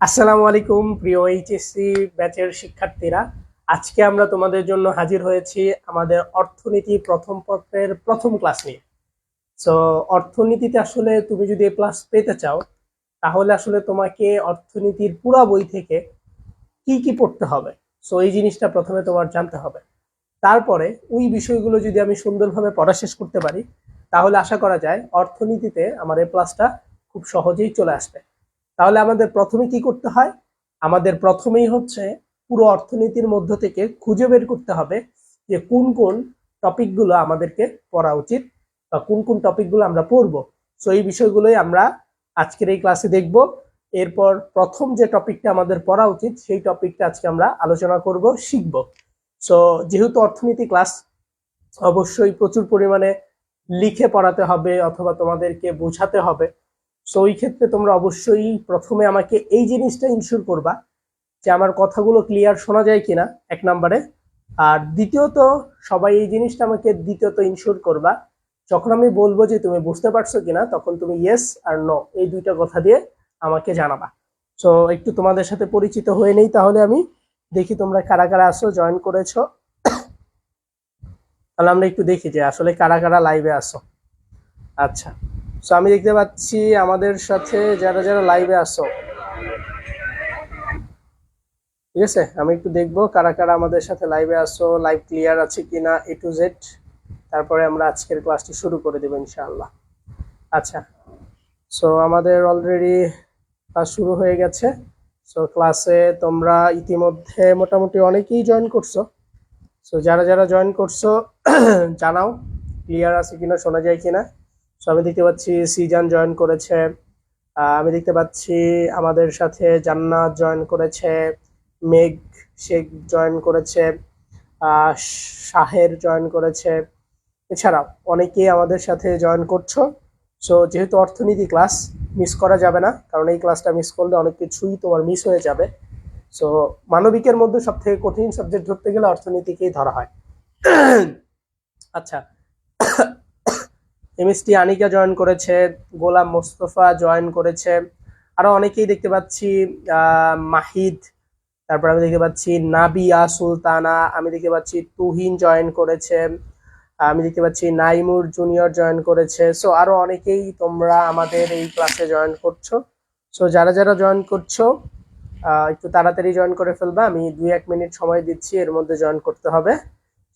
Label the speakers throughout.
Speaker 1: আসসালামু আলাইকুম প্রিয় এইচএসসি ব্যাচের শিক্ষার্থীরা। আজকে আমরা তোমাদের জন্য হাজির হয়েছি আমাদের অর্থনীতি প্রথম পত্রের প্রথম ক্লাস নিয়ে। সো অর্থনীতিতে আসলে তুমি যদি এ প্লাস পেতে চাও, তাহলে আসলে তোমাকে অর্থনীতির পুরা বই থেকে কি কি পড়তে হবে, সো এই জিনিসটা প্রথমে তোমার জানতে হবে। তারপরে ওই বিষয়গুলো যদি আমি সুন্দরভাবে পড়া শেষ করতে পারি, তাহলে আশা করা যায় অর্থনীতিতে আমার এ প্লাসটা খুব সহজেই চলে আসবে। তাহলে আমাদের প্রথমে কি করতে হয়? আমাদের প্রথমেই হচ্ছে পুরো অর্থনীতির মধ্য থেকে খুঁজে বের করতে হবে যে কোন কোন টপিকগুলো আমাদেরকে পড়া উচিত বা কোন কোন টপিকগুলো আমরা পড়বো। সো এই বিষয়গুলোই আমরা আজকের এই ক্লাসে দেখব। এরপর প্রথম যে টপিকটা আমাদের পড়া উচিত সেই টপিকটা আজকে আমরা আলোচনা করব, শিখব। সো যেহেতু অর্থনীতি ক্লাস, অবশ্যই প্রচুর পরিমাণে লিখে পড়াতে হবে অথবা তোমাদেরকে বোঝাতে হবে। সো ওই ক্ষেত্রে তোমরা অবশ্যই প্রথমে আমাকে এই জিনিসটা ইনশিওর করবা যে আমার কথাগুলো ক্লিয়ার শোনা যায় কিনা, এক নম্বরে। আর দ্বিতীয়ত, সবাই এই জিনিসটা আমাকে দ্বিতীয়ত ইনশিওর করবা, যখন আমি বলবো যে তুমি বুঝতে পারছো কিনা, তখন তুমি ইয়েস আর নো এই দুইটা কথা দিয়ে আমাকে জানাবা। সো একটু তোমাদের সাথে পরিচিত হয়ে নেই, তাহলে আমি দেখি তোমরা কারা কারা আসো, জয়েন করেছো। তাহলে আমরা একটু দেখি যে আসলে কারা কারা লাইভে আসো। আচ্ছা, সো আমি দেখতে পাচ্ছি আমাদের সাথে যারা যারা লাইভে আসো, ঠিক আছে। আমি একটু দেখবো কারা কারা আমাদের সাথে লাইভে আসো, লাইভ ক্লিয়ার আছে কিনা এ টু জেড। তারপরে আমরা আজকের ক্লাসটি শুরু করে দেবো ইনশাআল্লাহ। আচ্ছা, সো আমাদের অলরেডি ক্লাস শুরু হয়ে গেছে। সো ক্লাসে তোমরা ইতিমধ্যে মোটামুটি অনেকেই জয়েন করছো। সো যারা যারা জয়েন করছো জানাও ক্লিয়ার আছে কিনা, শোনা যায় কিনা। সো আমি দেখতে পাচ্ছি সিজান জয়েন করেছে, আমি দেখতে পাচ্ছি আমাদের সাথে জান্নাত জয়েন করেছে, মেঘ শেখ জয়েন করেছে, শাহের জয়েন করেছে। এছাড়াও অনেকেই আমাদের সাথে জয়েন করছো। সো যেহেতু অর্থনীতি ক্লাস, মিস করা যাবে না, কারণ এই ক্লাসটা মিস করলে অনেক কিছুই তোমার মিস হয়ে যাবে। সো মানবিকের মধ্যে সব থেকে কঠিন সাবজেক্ট ধরতে গেলে অর্থনীতিকেই ধরা হয়। আচ্ছা, এমএসটি আনিকা জয়েন করেছে, গোলাম মোস্তফা জয়েন করেছে, আরো অনেকেই দেখতে পাচ্ছি, মাহিদ, তারপর আমি দেখতে পাচ্ছি নাবিয়া সুলতানা, আমি দেখতে পাচ্ছি তুহিন জয়েন করেছে, আমি দেখতে পাচ্ছি নাইমুর জুনিয়র জয়েন করেছে। সো আরো অনেকেই তোমরা আমাদের এই ক্লাসে জয়েন করছো। সো যারা যারা জয়েন করছো একটু তাড়াতাড়ি জয়েন করে ফেলবা, আমি 2-1 মিনিট সময় দিচ্ছি, এর মধ্যে জয়েন করতে হবে।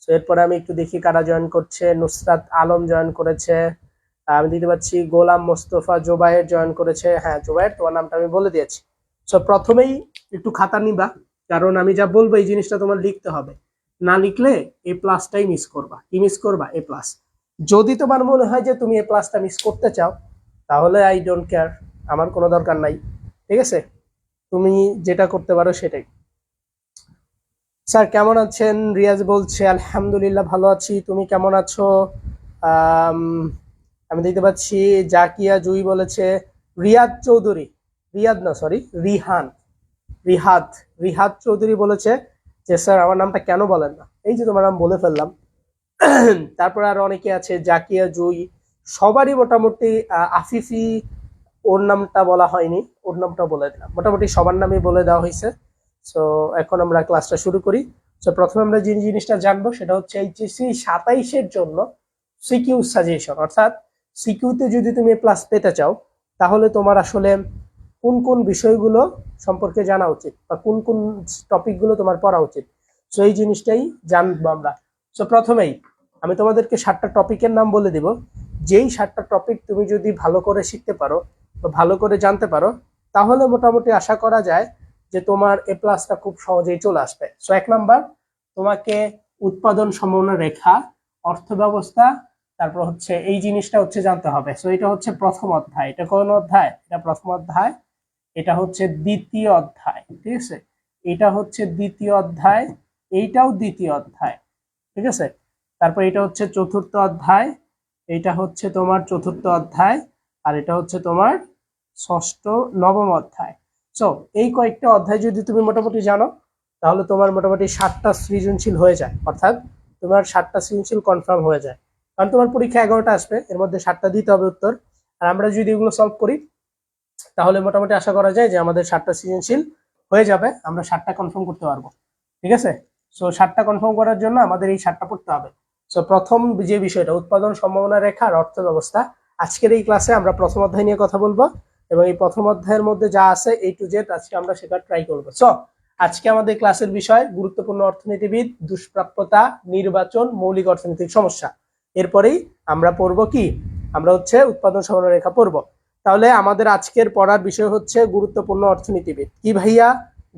Speaker 1: সো এরপরে আমি একটু দেখি কারা জয়েন করছে। নুসরাত আলম জয়েন করেছে, আমি দেখতে পাচ্ছি গোলাম মোস্তফা জোবায়ের জয়েন করেছে। হ্যাঁ জোবায়ের, তোমার নামটা আমি বলে দিয়েছি। সো প্রথমেই একটু খাতা নিবা, কারণ আমি যা বলবো এই জিনিসটা তোমার লিখতে হবে। না লিখলে এ প্লাসটাই মিস করবা। কি মিস করবা? এ প্লাস। যদি তোমার মনে হয় যে তুমি এ প্লাসটা মিস করতে চাও, তাহলে আই ডোন্ট কেয়ার, আমার কোনো দরকার নাই। ঠিক আছে, তুমি যেটা করতে পারো সেটাই। স্যার কেমন আছেন? রিয়াজ বলছে আলহামদুলিল্লাহ ভালো আছি, তুমি কেমন আছো? আম, আমি দেখতে পাচ্ছি জাকিয়া জুই বলেছে, রিয়াদ চৌধুরী, রিয়াদ না সরি রিহান, রিহাদ, রিহাদ চৌধুরী বলেছে যে স্যার আমার নামটা কেন বলেন না। এই যে তোমার নাম বলে ফেললাম। তারপরে আরো অনেকে আছে, জাকিয়া জুই, সবারই মোটামুটি আফিফি, ওর নামটা বলা হয়নি, ওর নামটা বলে দিলাম, মোটামুটি সবার নামই বলে দেওয়া হয়েছে। সো এখন আমরা ক্লাসটা শুরু করি। সো প্রথমে আমরা যে জিনিসটা জানবো সেটা হচ্ছে এইচএসসি 27-এর জন্য সিকিউ সাজেশন, অর্থাৎ সিকিউতে যদি তুমি প্লাস পেতে চাও, তাহলে তোমার আসলে কোন কোন বিষয়গুলো সম্পর্কে জানা উচিত বা কোন কোন টপিকগুলো তোমার পড়া উচিত। সো এই জিনিসটাই জানবো আমরা। সো প্রথমেই আমি তোমাদেরকে 7টা টপিকের নাম বলে দিব। যেই 7টা টপিক তুমি যদি ভালো করে শিখতে পারো বা ভালো করে জানতে পারো, তাহলে মোটামুটি আশা করা যায় যে তোমার এ প্লাসটা খুব সহজেই চলে আসবে। সো 1 নাম্বার, তোমাকে উৎপাদন সম্ভাবনা রেখা, অর্থ ব্যবস্থা, তারপর হচ্ছে এই জিনিসটা হচ্ছে জানতে হবে। সো এটা হচ্ছে প্রথম অধ্যায়। এটা কোন অধ্যায়? এটা প্রথম অধ্যায়। এটা হচ্ছে দ্বিতীয় অধ্যায়, ঠিক আছে। এটা হচ্ছে দ্বিতীয় অধ্যায়, এইটাও দ্বিতীয় অধ্যায়, ঠিক আছে। তারপর এটা হচ্ছে চতুর্থ অধ্যায়, এটা হচ্ছে তোমার চতুর্থ অধ্যায়, আর এটা হচ্ছে তোমার ষষ্ঠ, নবম অধ্যায়। সো এই কয়েকটা অধ্যায় যদি তুমি মোটামুটি জানো, তাহলে তোমার মোটামুটি 7টা সৃজনশীল হয়ে যায়, অর্থাৎ তোমার 7টা সৃজনশীল কনফার্ম হয়ে যায়। কারণ তোমার পরীক্ষা 11টা আসবে, এর মধ্যে 7টা দিতে হবে উত্তর। আর আমরা যদি এগুলো সলভ করি, তাহলে মোটামুটি আশা করা যায় যে আমাদের 7টা সৃজনশীল হয়ে যাবে, আমরা 7টা কনফার্ম করতে পারবো। ঠিক আছে, সো 7টা কনফার্ম করার জন্য আমাদের এই 7টা পড়তে হবে। সো প্রথম যে বিষয়টা উৎপাদন সম্ভাবনা রেখা আর অর্থ ব্যবস্থা, আজকের এই ক্লাসে আমরা প্রথম অধ্যায় নিয়ে কথা বলবো এবং এই প্রথম অধ্যায়ের মধ্যে যা আছে A to Z আজকে আমরা সেটা ট্রাই করবো। সো আজকে আমাদের ক্লাসের বিষয় গুরুত্বপূর্ণ অর্থনীতিবিদ, দুষ্প্রাপ্যতা, নির্বাচন, মৌলিক অর্থনৈতিক সমস্যা। এরপরেই আমরা পড়বো কি, আমরা হচ্ছে উৎপাদন সম্ভাবনা রেখা পড়বো। তাহলে আমাদের আজকের পড়ার বিষয় হচ্ছে গুরুত্বপূর্ণ অর্থনীতিবিদ। কি ভাইয়া?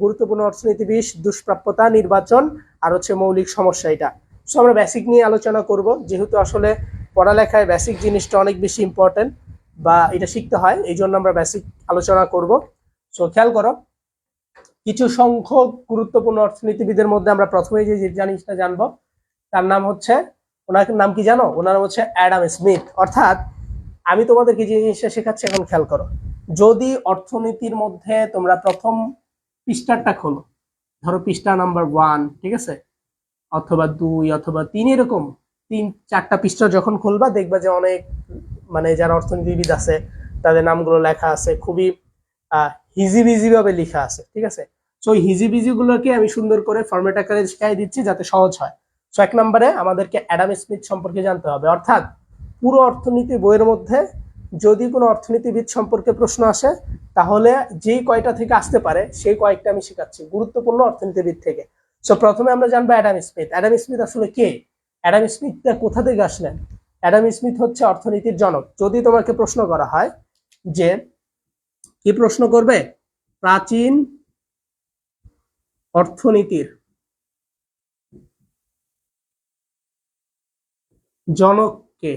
Speaker 1: গুরুত্বপূর্ণ অর্থনীতিবিদ, দুষ্প্রাপ্যতা, নির্বাচন আর হচ্ছে মৌলিক সমস্যা। এটা সো আমরা বেসিক নিয়ে আলোচনা করব, যেহেতু আসলে পড়ালেখায় বেসিক জিনিসটা অনেক বেশি ইম্পর্টেন্ট বা এটা শিখতে হয়, এই জন্য আমরা বেসিক আলোচনা করব। সো খেয়াল করো, কিছু সংখ্যক গুরুত্বপূর্ণ অর্থনীতিবিদের মধ্যে আমরা প্রথমে যে জিনিসটা জানবো তার নাম হচ্ছে, ওনার নাম কি জানো? ওনার নাম হচ্ছে অ্যাডাম স্মিথ। অর্থাৎ আমি তোমাদেরকে যে জিনিসটা শেখাচ্ছি এখন খেয়াল করো, যদি অর্থনীতির মধ্যে তোমরা প্রথম পৃষ্ঠাটা খোলো, ধরো পৃষ্ঠা নাম্বার 1, ঠিক আছে, অথবা 2 অথবা 3, এরকম 3-4টা পৃষ্ঠা যখন খুলবা দেখবা যে অনেক মানে যারা অর্থনীতিবিদ আছে তাদের নামগুলো লেখা আছে, খুবই হিজিবিজি ভাবে লেখা আছে। ঠিক আছে, সো এই হিজিবিজি গুলোকে আমি সুন্দর করে ফরম্যাট আকারে শিখাই দিচ্ছি যাতে সহজ হয়। সো 1 নম্বরে আমাদেরকে অ্যাডাম স্মিথ সম্পর্কে জানতে হবে। অর্থাৎ পুরো অর্থনীতি বইয়ের মধ্যে যদি কোনো অর্থনীতিবিদ সম্পর্কে প্রশ্ন আসে তাহলে যেই কয়টা থেকে আসতে পারে সেই কয়েকটা আমি শেখাচ্ছি গুরুত্বপূর্ণ অর্থনীতিবিদ থেকে। সো প্রথমে আমরা জানবো অ্যাডাম স্মিথ। অ্যাডাম স্মিথ আসলে কে? অ্যাডাম স্মিথটা কোথা থেকে আসলেন? অ্যাডাম স্মিথ হচ্ছে অর্থনীতির জনক। যদি তোমাকে প্রশ্ন করা হয় যে কি প্রশ্ন করবে, প্রাচীন অর্থনীতির জনক কে,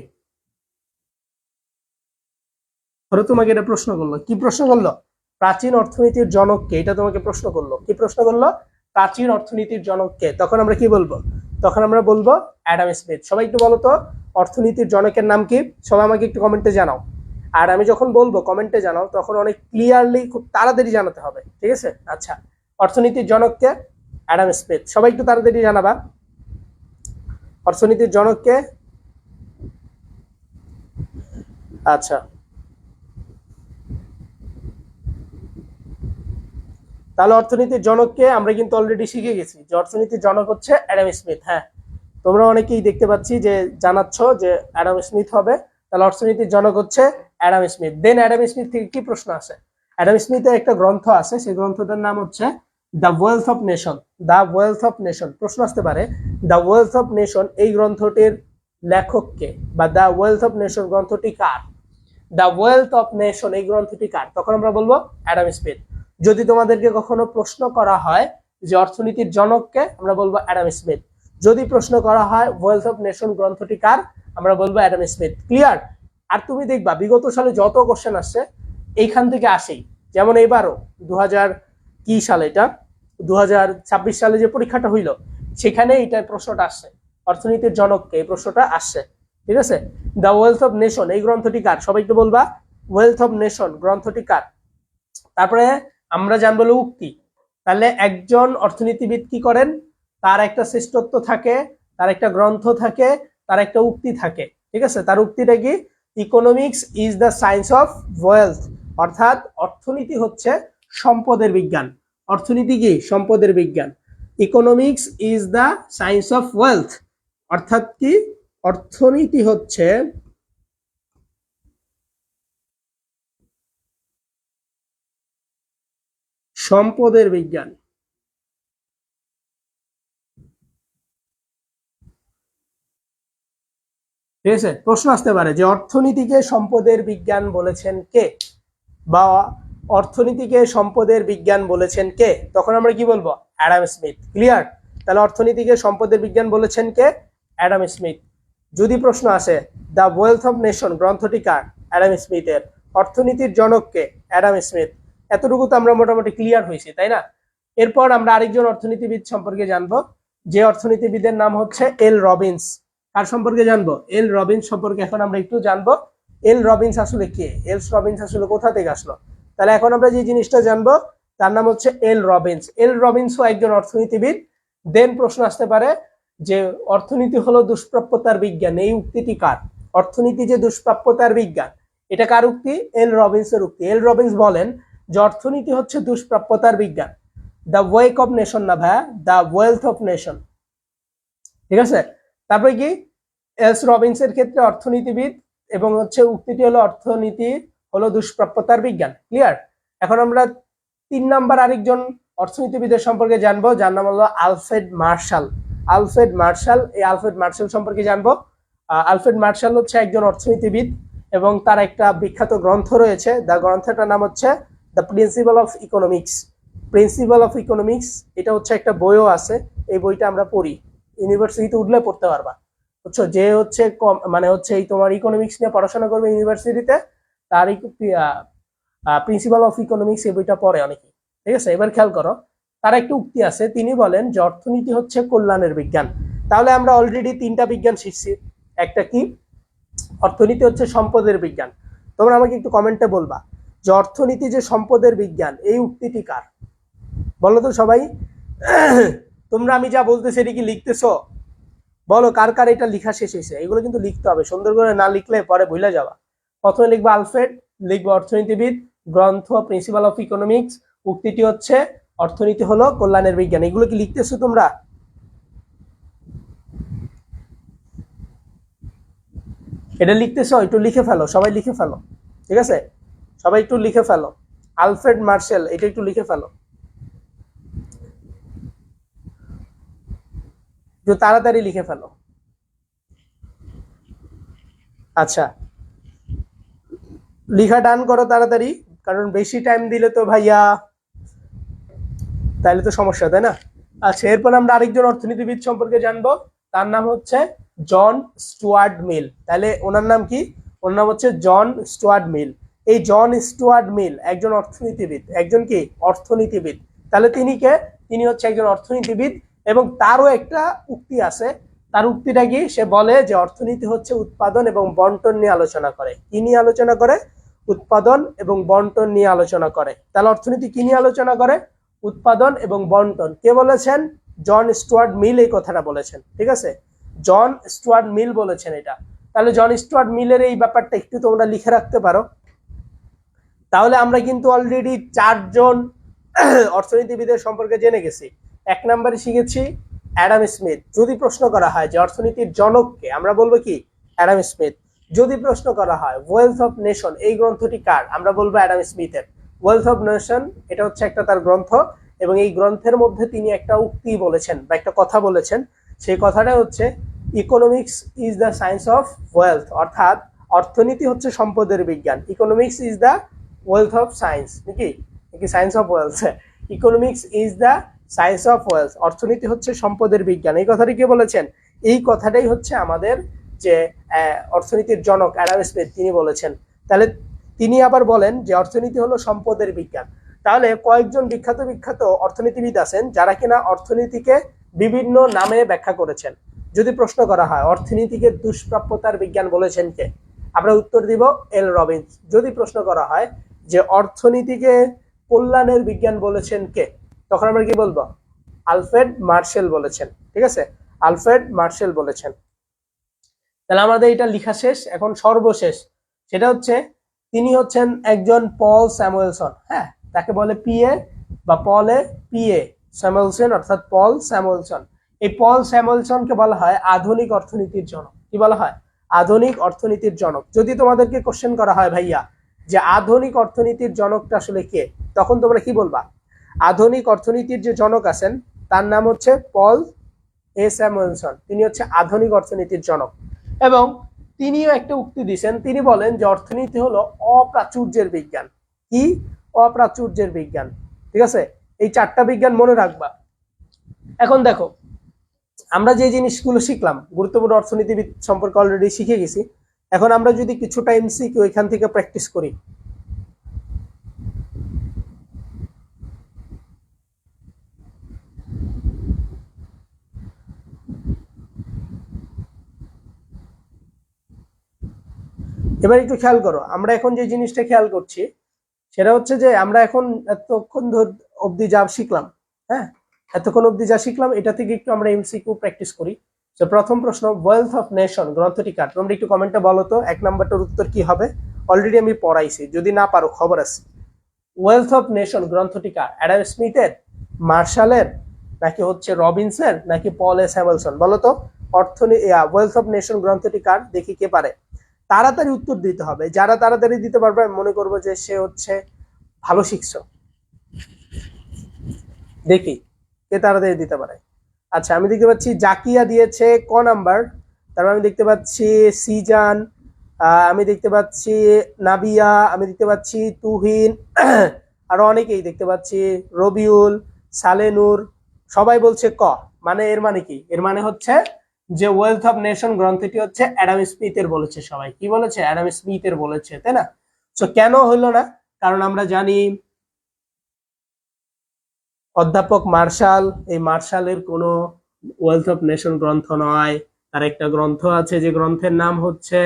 Speaker 1: ধরো তোমাকে এটা প্রশ্ন করলো, কি প্রশ্ন করলো? প্রাচীন অর্থনীতির জনক কে, এটা তোমাকে প্রশ্ন করলো। কি প্রশ্ন করলো? প্রাচীন অর্থনীতির জনক কে। তখন আমরা কি বলবো? তখন আমরা বলবো অ্যাডাম স্মিথ। সবাই একটু বলো তো অর্থনীতির জনকের নাম কি? সবাই আমাকে একটু কমেন্টে জানাও। আর আমি যখন বলবো কমেন্টে জানাও তখন অনেক ক্লিয়ারলি খুব তাড়াতাড়ি জানাতে হবে। ঠিক আছে, আচ্ছা, অর্থনীতির জনক কে? Adam Smith. সবাই একটু তাড়াতাড়ি জানাবা অর্থনীতির জনক কে। আচ্ছা, তাহলে অর্থনীতির জনককে আমরা কিন্তু অলরেডি শিখে গেছি যে অর্থনীতির জনক হচ্ছে অ্যাডাম স্মিথ। হ্যাঁ, তোমরা অনেকেই দেখতে পাচ্ছি যে জানাচ্ছ যে অ্যাডাম স্মিথ হবে, তাহলে অর্থনীতির জনক হচ্ছে অ্যাডাম স্মিথ। দেন অ্যাডাম স্মিথ থেকে কি প্রশ্ন আসে? অ্যাডাম স্মিথের একটা গ্রন্থ আছে, সেই গ্রন্থটার নাম হচ্ছে the wealth of nation. The wealth of nation প্রশ্ন আসতে পারে, দ্য ওয়েলথ অফ নেশন এই গ্রন্থটির লেখককে, বা দ্য ওয়েলথ অফ নেশন গ্রন্থটি কার? দ্য ওয়েলথ অফ নেশন এই গ্রন্থটি কার? তখন আমরা বলবো অ্যাডাম স্মিথ। যদি তোমাদেরকে কখনো প্রশ্ন করা হয় যে অর্থনীতির জনককে, আমরা বলবো অ্যাডাম স্মিথ। যদি প্রশ্ন করা হয় ওয়েলথ অফ নেশন গ্রন্থটি কার, আমরা বলবো অ্যাডাম স্মিথ। ক্লিয়ার? আর তুমি দেখবা বিগত সালে যত কোশ্চেন আসছে এইখান থেকে আসেই, যেমন এবারও 2000 কি সালে, এটা 2026 সালে যে পরীক্ষাটা হইল সেখানে এইটার প্রশ্নটা আসছে, অর্থনীতির জনককে, এই প্রশ্নটা আসছে। ঠিক আছে, দ্য ওয়েলথ অফ নেশন এই গ্রন্থটি কার? সবাই একটু বলবা ওয়েলথ অফ নেশন গ্রন্থটি কার। তারপরে আমরা জানবো উক্তি। তাহলে একজন অর্থনীতিবিদ কি করেন? তার একটা শ্রেষ্ঠত্ব থাকে, তার একটা গ্রন্থ থাকে, তার একটা উক্তি থাকে। ঠিক আছে, তার উক্তিটা কি? Economics is the science of wealth. অর্থাৎ অর্থনীতি হচ্ছে সম্পদের বিজ্ঞান। অর্থনীতি কি? সম্পদের বিজ্ঞান। Economics is the science of wealth. অর্থাৎ কি? অর্থনীতি হচ্ছে সম্পদের বিজ্ঞান। ঠিক আছে, প্রশ্ন আসতে পারে যে অর্থনীতিকে সম্পদের বিজ্ঞান বলেছেন কে, বা অর্থনীতিকে সম্পদের বিজ্ঞান বলেছেন কে? তখন আমরা কি বলবো? Adam Smith. ক্লিয়ার? তাহলে অর্থনীতিকে সম্পদের বিজ্ঞান বলেছেন কে? Adam Smith. যদি প্রশ্ন আসে দ্য ওয়েলথ অফ নেশন গ্রন্থটি কার? অ্যাডাম স্মিথের। অর্থনীতির জনক কে? Adam Smith. এতটুকু তো আমরা মোটামুটি ক্লিয়ার হয়েছি, তাই না? এরপর আমরা আরেকজন অর্থনীতিবিদ সম্পর্কে জানবো, যে অর্থনীতিবিদের নাম হচ্ছে এল রবিন্স। কার সম্পর্কে জানবো? এল রবিন্স সম্পর্কে এখন আমরা একটু জানবো। এল রবিন্স আসলে কে? এল রবিন্স আসলে কোথা থেকে আসলো? তাহলে এখন আমরা যে জিনিসটা জানবো তার নাম হচ্ছে এল রবিন্স। এল রবিন্সও একজন অর্থনীতিবিদ। দেন প্রশ্ন আসতে পারে যে অর্থনীতি হলো দুষ্প্রাপ্যতার বিজ্ঞান, এই উক্তিটি কার? অর্থনীতি যে দুষ্প্রাপ্যতার বিজ্ঞান, এটা কার উক্তি? এল রবিন্সের উক্তি। এল রবিন্স বলেন যে অর্থনীতি হচ্ছে দুষ্প্রাপ্যতার বিজ্ঞান। দ্য ওয়েক অফ নেশন না ভাইয়া, দ্য ওয়েলথ অফ নেশন। ঠিক আছে, তারপরে কি এস রবিন্সের ক্ষেত্রে অর্থনীতিবিদ এবং হচ্ছে উক্তিটি হলো অর্থনীতি হলো দুষ্প্রাপ্যতার বিজ্ঞান। ক্লিয়ার? এখন আমরা 3 নাম্বার আরেকজন অর্থনীতিবিদের সম্পর্কে জানবো, যার নাম হলো আলফ্রেড মার্শাল। আলফ্রেড মার্শাল, এই আলফ্রেড মার্শাল সম্পর্কে জানবো। আলফ্রেড মার্শাল হচ্ছে একজন অর্থনীতিবিদ এবং তার একটা বিখ্যাত গ্রন্থ রয়েছে। দ্য গ্রন্থটার নাম হচ্ছে the principal of economics. Principal of economics, এটা হচ্ছে একটা বইও আছে, এই বইটা আমরা পড়ি, ইউনিভার্সিটিতে উঠলে পড়তে পারবা। বুঝছো, যে হচ্ছে মানে হচ্ছে এই তোমার ইকোনমিক্স নিয়ে পড়াশোনা করবে ইউনিভার্সিটিতে, তার প্রিন্সিপাল অফ ইকোনমিক্স এই বইটা পড়ে অনেকে। ঠিক আছে, এবার খেয়াল করো, তার একটা উক্তি আছে, তিনি বলেন যে অর্থনীতি হচ্ছে কল্যাণের বিজ্ঞান। তাহলে আমরা অলরেডি 3টা বিজ্ঞান শিখছি। একটা কি? অর্থনীতি হচ্ছে সম্পদের বিজ্ঞান। তোমরা আমাকে একটু কমেন্টে বলবা যে অর্থনীতি যে সম্পদের বিজ্ঞান, এই উক্তিটি কার? বলো তো সবাই। তোমরা আমি যা বলতেছি এটা কি লিখতেছো? বলো কার কার এটা লেখা শেষ হয়েছে। এগুলো কিন্তু লিখতে হবে, সুন্দর করে না লিখলে পরে ভুলে যাবা। প্রথমে লিখবো আলফ্রেড, লিখবো অর্থনীতিবিদ, গ্রন্থ প্রিন্সিপাল অফ ইকোনমিক্স, উক্তিটি হচ্ছে অর্থনীতি হলো কল্যাণের বিজ্ঞান। এগুলো কি লিখতেছো তোমরা? এটা লিখতেছো? একটু লিখে ফেলো, সবাই লিখে ফেলো। ঠিক আছে, সবাই একটু লিখে ফেলো। আলফ্রেড মার্শাল, এটা একটু লিখে ফেলো, একটু তাড়াতাড়ি লিখে ফেলো। আচ্ছা, লিখা ডান করো তাড়াতাড়ি, কারণ বেশি টাইম দিলে তো ভাইয়া তাহলে তো সমস্যা, তাই না? আচ্ছা, এরপর আমরা আরেকজন অর্থনীতিবিদ সম্পর্কে জানবো, তার নাম হচ্ছে জন স্টুয়ার্ট মিল। তাহলে ওনার নাম কি? ওনার নাম হচ্ছে জন স্টুয়ার্ট মিল। এই জন স্টুয়ার্ট মিল একজন অর্থনীতিবিদ, একজন কি? অর্থনীতিবিদ। তাহলে তিনি কে? তিনি হচ্ছে একজন অর্থনীতিবিদ এবং তারও একটা উক্তি আছে। তার উক্তিটা কি? সে বলে যে অর্থনীতি হচ্ছে উৎপাদন এবং বন্টন নিয়ে আলোচনা করে। কি নিয়ে আলোচনা করে? উৎপাদন এবং বন্টন নিয়ে আলোচনা করে। তাহলে অর্থনীতি কি নিয়ে আলোচনা করে? উৎপাদন এবং বন্টন। কে বলেছেন? জন স্টুয়ার্ট মিল এই কথাটা বলেছেন। ঠিক আছে, জন স্টুয়ার্ট মিল বলেছেন এটা। তাহলে জন স্টুয়ার্ট মিলের এই ব্যাপারটা একটু তোমরা লিখে রাখতে পারো। তাহলে আমরা কিন্তু অলরেডি 4জন অর্থনীতিবিদের সম্পর্কে জেনে গেছি। 1 নম্বরে শিখেছি অ্যাডাম স্মিথ। যদি প্রশ্ন করা হয় যে অর্থনীতির জনককে, আমরা বলবো কি? Adam Smith. যদি প্রশ্ন করা হয় ওয়েলথ অফ নেশন, এই গ্রন্থটি কার? আমরা বলবো অ্যাডাম স্মিথের। ওয়েলথ অফ নেশন, এটা হচ্ছে একটা তার গ্রন্থ এবং এই গ্রন্থের মধ্যে তিনি একটা উক্তি বলেছেন বা একটা কথা বলেছেন। সেই কথাটা হচ্ছে economics is the science of wealth, অর্থাৎ অর্থনীতি হচ্ছে সম্পদের বিজ্ঞান। Economics is the wealth of science, নাকি নাকি science of wealth? Economics is the science of wealth, অর্থনীতি হচ্ছে সম্পদের বিজ্ঞান। এই কথাটি কে বলেছেন? এই কথাটাই হচ্ছে আমাদের যে অর্থনীতির জনক অ্যাডাম স্মিথ, তিনি বলেছেন। তাহলে তিনি আবার বলেন যে অর্থনীতি হলো সম্পদের বিজ্ঞান। তাহলে কয়েকজন বিখ্যাত বিখ্যাত অর্থনীতিবিদ আছেন যারা কিনা অর্থনীতিকে বিভিন্ন নামে ব্যাখ্যা করেছেন। যদি প্রশ্ন করা হয় অর্থনীতিকে দুষ্প্রাপ্যতার বিজ্ঞান বলেছেন কে, আমরা উত্তর দিব এল রবিন্স। যদি প্রশ্ন করা হয় যে অর্থনীতিকে কল্যাণের বিজ্ঞান বলেছেন কে, তখন আমরা কি বলবো? আলফ্রেড মার্শাল বলেছেন। ঠিক আছে, আলফ্রেড মার্শাল বলেছেন। তাহলে আমাদের এটা লেখা শেষ। এখন সর্বশেষ সেটা হচ্ছে তিনি হচ্ছেন একজন পল স্যামুয়েলসন। হ্যাঁ, তাকে বলে পিএ বা পলে পিএ স্যামুয়েলসন, অর্থাৎ পল স্যামুয়েলসন। এই পল স্যামুয়েলসনকে বলা হয় আধুনিক অর্থনীতির জনক। কি বলা হয়? আধুনিক অর্থনীতির জনক। যদি তোমাদেরকে কোশ্চেন করা হয় ভাইয়া যে আধুনিক অর্থনীতির জনকটা আসলে কে, তখন তোমরা কি বলবা? আধুনিক অর্থনীতির যে জনক আছেন তার নাম হচ্ছে পল এ স্যামুয়েলসন। তিনি হচ্ছে আধুনিক অর্থনীতির জনক এবং তিনিও একটা উক্তি দিয়েছেন। তিনি বলেন যে অর্থনীতি হলো অপ্রাচুর্যের বিজ্ঞান। কি? অপ্রাচুর্যের বিজ্ঞান। ঠিক আছে, এই 4টা বিজ্ঞান মনে রাখবা। এখন দেখো, আমরা যে জিনিসগুলো শিখলাম, গুরুত্বপূর্ণ অর্থনীতিবিদ সম্পর্কে অলরেডি শিখে গেছি। এখন আমরা যদি কিছুটা এমসিকিউ ওইখান থেকে প্র্যাকটিস করি। এবার একটু খেয়াল করো, আমরা এখন যে জিনিসটা খেয়াল করছি সেটা হচ্ছে যে আমরা এখন এতক্ষণ অবধি যা শিখলাম, হ্যাঁ, এতক্ষণ অবধি যা শিখলাম এটা থেকে একটু আমরা এমসিকিউ প্র্যাকটিস করি। তো প্রথম প্রশ্ন, ওয়েলথ অফ নেশন গ্রন্থটি কার? তোমরা একটু কমেন্টে বলো তো 1 নম্বরটার উত্তর কি হবে? অলরেডি আমি পড়াইছি, যদি না পারো খবর আছে। ওয়েলথ অফ নেশন গ্রন্থটি কার? অ্যাডাম স্মিথের, মার্শালের, নাকি হচ্ছে রবিনসের, নাকি পল এস হ্যামিলটন? বলো তো ওয়েলথ অফ নেশন গ্রন্থটি কার? দেখি কে পারে। তাড়াতাড়ি উত্তর দিতে হবে, যারা তাড়াতাড়ি দিতে পারবে আমি মনে করবো যে সে হচ্ছে ভালো শিখছো। দেখি কে তাড়াতাড়ি দিতে পারে। আচ্ছা, আমি দেখতে পাচ্ছি জাকিয়া দিয়েছে ক নাম্বার, তারপর আমি দেখতে পাচ্ছি সিজান, আমি দেখতে পাচ্ছি নাবিয়া, আমি দেখতে পাচ্ছি তুহিন, আরো অনেকেই দেখতে পাচ্ছি, রবিউল, সালেনুর, সবাই বলছে ক। মানে এর মানে কি? এর মানে হচ্ছে যে ওয়েলথ অফ নেশন গ্রন্থটি হচ্ছে অ্যাডাম স্মিথের বলেছে। সবাই কি বলেছে? অ্যাডাম স্মিথের বলেছে, তাই না? তো কেন হইলো না? কারণ আমরা জানি অধ্যাপক মার্শাল, এই মার্শালের কোনো ওয়েলথ অফ নেশন গ্রন্থ নয়। তার একটা গ্রন্থ আছে যে গ্রন্থের নাম হচ্ছে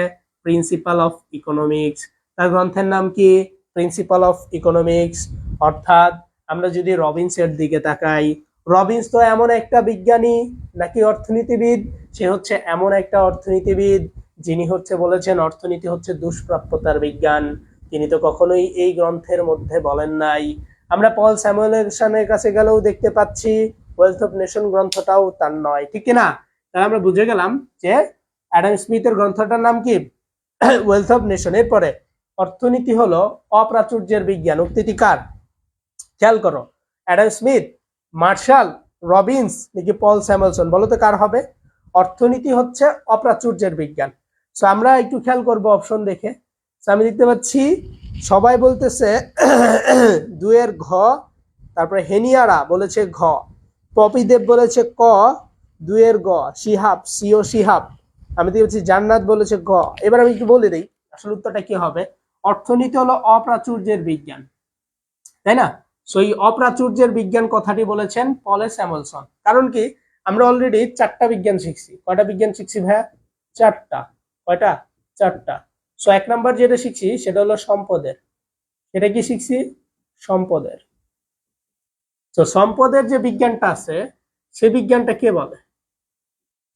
Speaker 1: প্রিন্সিপাল অফ ইকোনমিক্স। তার গ্রন্থের নাম কি? Principal of economics. অর্থাৎ আমরা যদি রবিনসের দিকে তাকাই, রবিনস তো এমন একটা বিজ্ঞানী নাকি অর্থনীতিবিদ, সে হচ্ছে এমন একটা অর্থনীতিবিদ যিনি হচ্ছে বলেছেন অর্থনীতি হচ্ছে দুষ্প্রাপ্যতার বিজ্ঞান। তিনি তো কখনোই এই গ্রন্থের মধ্যে বলেন নাই। আমরা পল স্যামুয়েলসনের কাছে গেলেও দেখতে পাচ্ছি ওয়েলথ অফ নেশন গ্রন্থটাও তার নয়, ঠিক না? তাহলে আমরা বুঝে গেলাম যে অ্যাডাম স্মিথের গ্রন্থটার নাম কি? Wealth of nation. এরপরে অর্থনীতি হলো অপ্রাচুর্যের বিজ্ঞান, উক্তিটি কার? খেয়াল করো, অ্যাডাম স্মিথ, মার্শাল, রবিনস নাকি পল স্যামুয়েলসন? বলো তো কার হবে? অর্থনীতি হচ্ছে অপ্রাচুর্যের বিজ্ঞান। সো আমরা একটু খেয়াল করব অপশন দেখে। আমি দেখতে পাচ্ছি সবাই বলতেছে দুয়ের ঘ, তারপরে হেনিয়ারা বলেছে ঘ, পপিদেব বলেছে ক, দুয়ের গ, শিহাব, সিও শিহাব, আমি দেখতে পাচ্ছি জান্নাত বলেছে গ। এবার আমি একটু বলে দিই আসলে উত্তরটা কি হবে। অর্থনীতি হলো অপ্রাচুর্যের বিজ্ঞান, তাই না? সো এই অপ্রাচুর্যের বিজ্ঞান কথাটি বলেছেন পল স্যামুয়েলসন। কারণ কি? আমরা অলরেডি 4টা বিজ্ঞান শিখছি। কয়টা বিজ্ঞান শিখছি ভাইয়া? 4টা। কয়টা? 4টা। সো 1 নাম্বার যেটা শিখছি সেটা হলো সম্পদের। এটা কি শিখছি? সম্পদের। তো সম্পদের যে বিজ্ঞানটা আছে সেই বিজ্ঞানটা কে বলে?